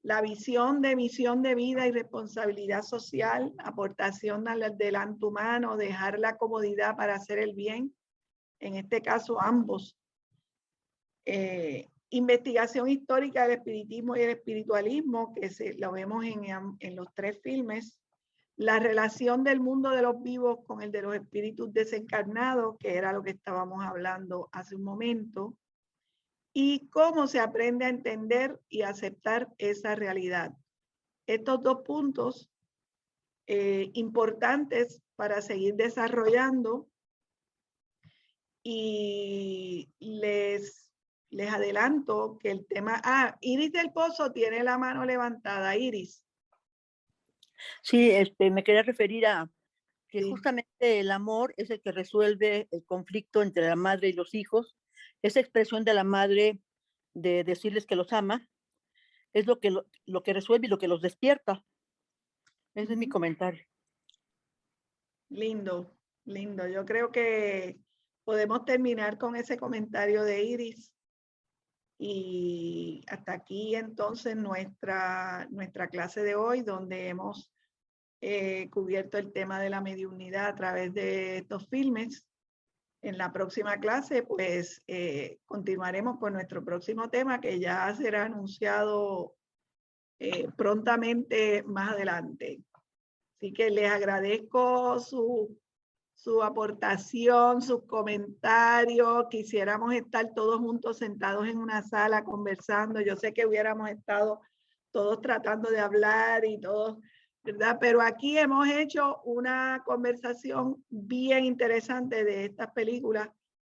la visión de misión de vida y responsabilidad social, aportación al adelanto humano, dejar la comodidad para hacer el bien, en este caso ambos. Investigación histórica del espiritismo y el espiritualismo, que lo vemos en los tres filmes. La relación del mundo de los vivos con el de los espíritus desencarnados, que era lo que estábamos hablando hace un momento. Y cómo se aprende a entender y aceptar esa realidad. Estos dos puntos importantes para seguir desarrollando Y les adelanto que el tema... Iris del Pozo tiene la mano levantada. Iris. Sí, me quería referir a que justamente el amor es el que resuelve el conflicto entre la madre y los hijos. Esa expresión de la madre de decirles que los ama es lo que resuelve y lo que los despierta. Ese es mi comentario. Lindo, lindo. Yo creo que podemos terminar con ese comentario de Iris. Y hasta aquí entonces nuestra clase de hoy, donde hemos cubierto el tema de la mediunidad a través de estos filmes. En la próxima clase, pues, continuaremos con nuestro próximo tema, que ya será anunciado prontamente más adelante. Así que les agradezco su aportación, sus comentarios. Quisiéramos estar todos juntos sentados en una sala conversando. Yo sé que hubiéramos estado todos tratando de hablar y todos, ¿verdad? Pero aquí hemos hecho una conversación bien interesante de estas películas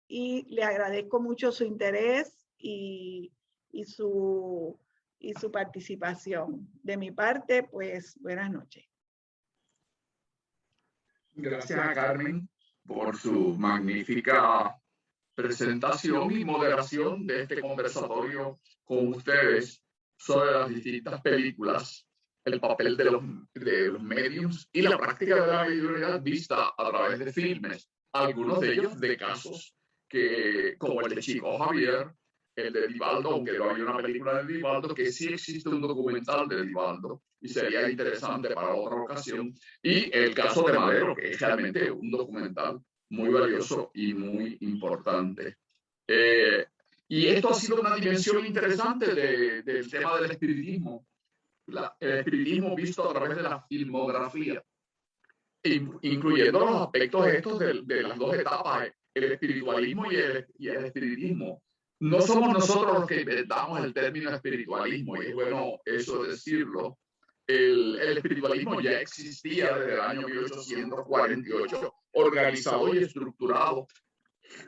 y le agradezco mucho su interés y su participación. De mi parte, pues, buenas noches. Gracias a Carmen por su magnífica presentación y moderación de este conversatorio con ustedes sobre las distintas películas, el papel de los medios y la práctica de la mediunidad vista a través de filmes, algunos de ellos de casos como el de Chico Javier, el de Divaldo, aunque no hay una película de Divaldo, que sí existe un documental de Divaldo y sería interesante para otra ocasión, y el caso de Madero, que es realmente un documental muy valioso y muy importante. Y esto ha sido una dimensión interesante del tema del espiritismo, el espiritismo visto a través de la filmografía, incluyendo los aspectos estos de las dos etapas, el espiritualismo y el espiritismo. No somos nosotros los que inventamos el término espiritualismo, y es bueno eso decirlo. El espiritualismo ya existía desde el año 1848, organizado y estructurado,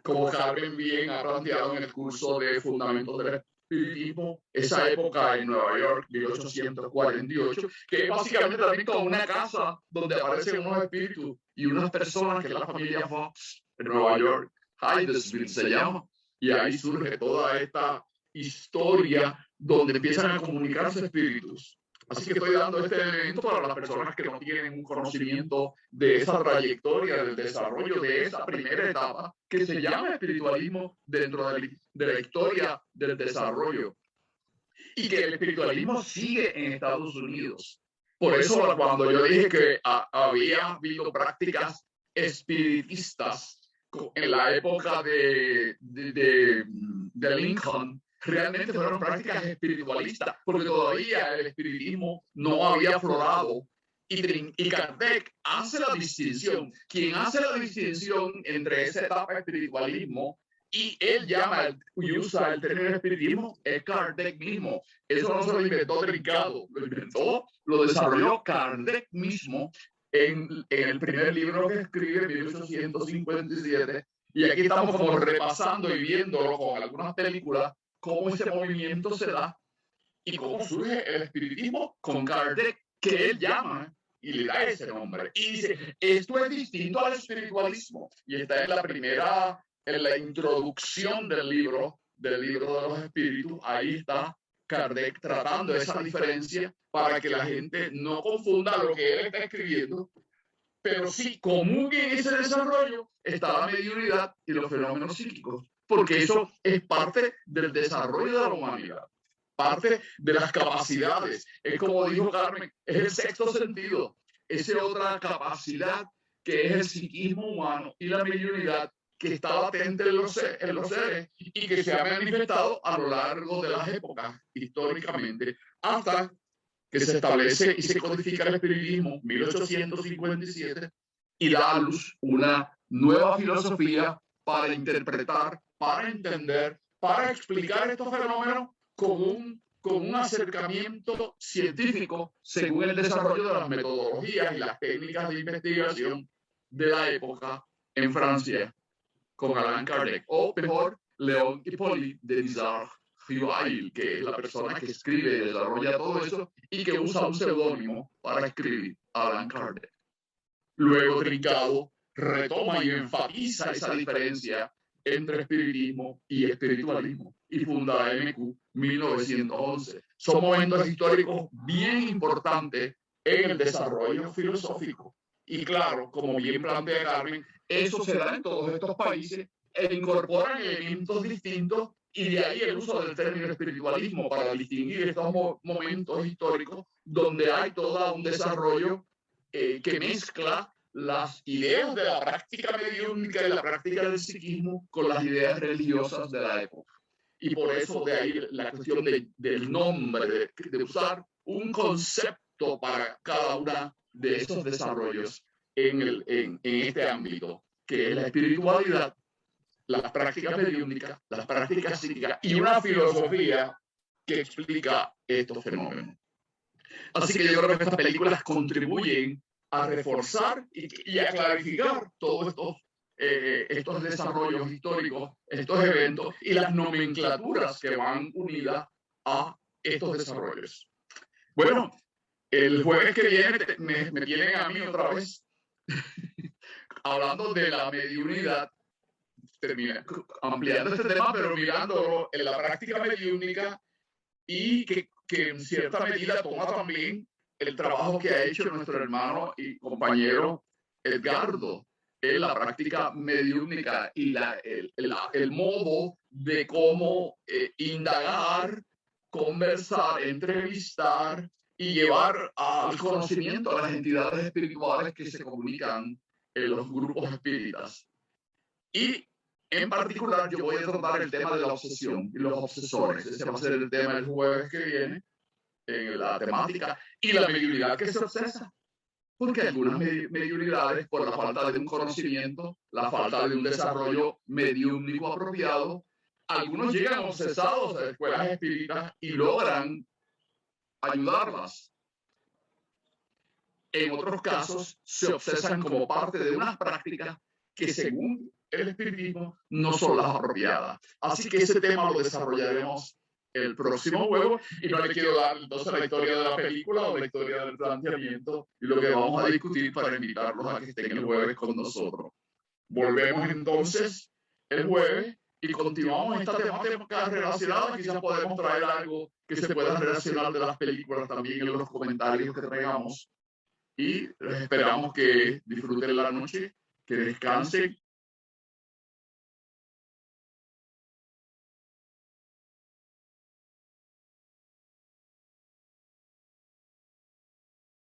como Carmen bien ha planteado en el curso de Fundamentos del Espiritismo, esa época en Nueva York, 1848, que es básicamente también como una casa donde aparecen unos espíritus y unas personas, que es la familia Fox en Nueva York, Hydesville se llama, y ahí surge toda esta historia donde empiezan a comunicarse espíritus. Así que estoy dando este elemento para las personas que no tienen un conocimiento de esa trayectoria, del desarrollo de esa primera etapa, que se llama espiritualismo dentro de la historia del desarrollo. Y que el espiritualismo sigue en Estados Unidos. Por eso cuando yo dije que había habido prácticas espiritistas en la época de Lincoln, realmente fueron prácticas espiritualistas, porque todavía el espiritismo no había aflorado. Y Kardec hace la distinción. Quien hace la distinción entre esa etapa de espiritualismo y él llama y usa el término espiritismo es Kardec mismo. Eso no se lo inventó Trincado, lo desarrolló Kardec mismo en el primer libro que escribe en 1857. Y aquí estamos como repasando y viéndolo con algunas películas, cómo ese movimiento se da y cómo surge el espiritismo con Kardec, que él llama y le da ese nombre. Y dice, esto es distinto al espiritualismo. Y está en la introducción del libro de los espíritus. Ahí está Kardec tratando esa diferencia para que la gente no confunda lo que él está escribiendo, pero sí comulguen en ese desarrollo está la mediunidad y los fenómenos psíquicos, porque eso es parte del desarrollo de la humanidad, parte de las capacidades. Es como dijo Carmen, es el sexto sentido, esa otra capacidad que es el psiquismo humano y la mediunidad que está latente en los seres y que se ha manifestado a lo largo de las épocas históricamente, hasta que se establece y se codifica el espiritismo 1857 y da a luz una nueva filosofía para interpretar, para entender, para explicar estos fenómenos con un acercamiento científico según el desarrollo de las metodologías y las técnicas de investigación de la época en Francia, con Allan Kardec, o mejor, Léon Hippolyte de Bizarre-Rivail, que es la persona que escribe y desarrolla todo eso y que usa un seudónimo para escribir, Allan Kardec. Luego Trincado retoma y enfatiza esa diferencia entre espiritismo y espiritualismo y funda MQ 1911. Son momentos históricos bien importantes en el desarrollo filosófico. Y claro, como bien plantea Carmen, eso se da en todos estos países e incorporan elementos distintos y de ahí el uso del término espiritualismo para distinguir estos momentos históricos donde hay todo un desarrollo que mezcla las ideas de la práctica mediúnica y la práctica del psiquismo con las ideas religiosas de la época. Y por eso de ahí la cuestión del nombre, de usar un concepto para cada una de esos desarrollos en este ámbito, que es la espiritualidad, las prácticas mediúnicas, las prácticas psíquicas y una filosofía que explica estos fenómenos. Así que yo creo que estas películas contribuyen a reforzar y a clarificar todos estos desarrollos históricos, estos eventos y las nomenclaturas que van unidas a estos desarrollos. Bueno, el jueves que viene me tienen a mí otra vez hablando de la mediunidad, ampliando este tema, pero mirándolo en la práctica mediúnica y que en cierta medida toma también el trabajo que ha hecho nuestro hermano y compañero Edgardo en la práctica mediúnica y el modo de cómo indagar, conversar, entrevistar y llevar al conocimiento a las entidades espirituales que se comunican en los grupos espíritas. Y en particular yo voy a tratar el tema de la obsesión y los obsesores. Ese va a ser el tema el jueves que viene, en la temática, y la mediunidad que se obsesa. Porque algunas mediunidades, por la falta de un conocimiento, la falta de un desarrollo mediúnico apropiado, algunos llegan obsesados a escuelas espíritas y logran ayudarlas. En otros casos, se obsesan como parte de unas prácticas que, según el espiritismo, no son las apropiadas. Así que ese tema lo desarrollaremos el próximo jueves y no le quiero dar entonces la historia de la película o la historia del planteamiento y lo que vamos a discutir para invitarlos a que estén el jueves con nosotros. Volvemos entonces el jueves y continuamos esta temática relacionada. Quizás podemos traer algo que se pueda relacionar de las películas también en los comentarios que traigamos y les esperamos que disfruten la noche, que descansen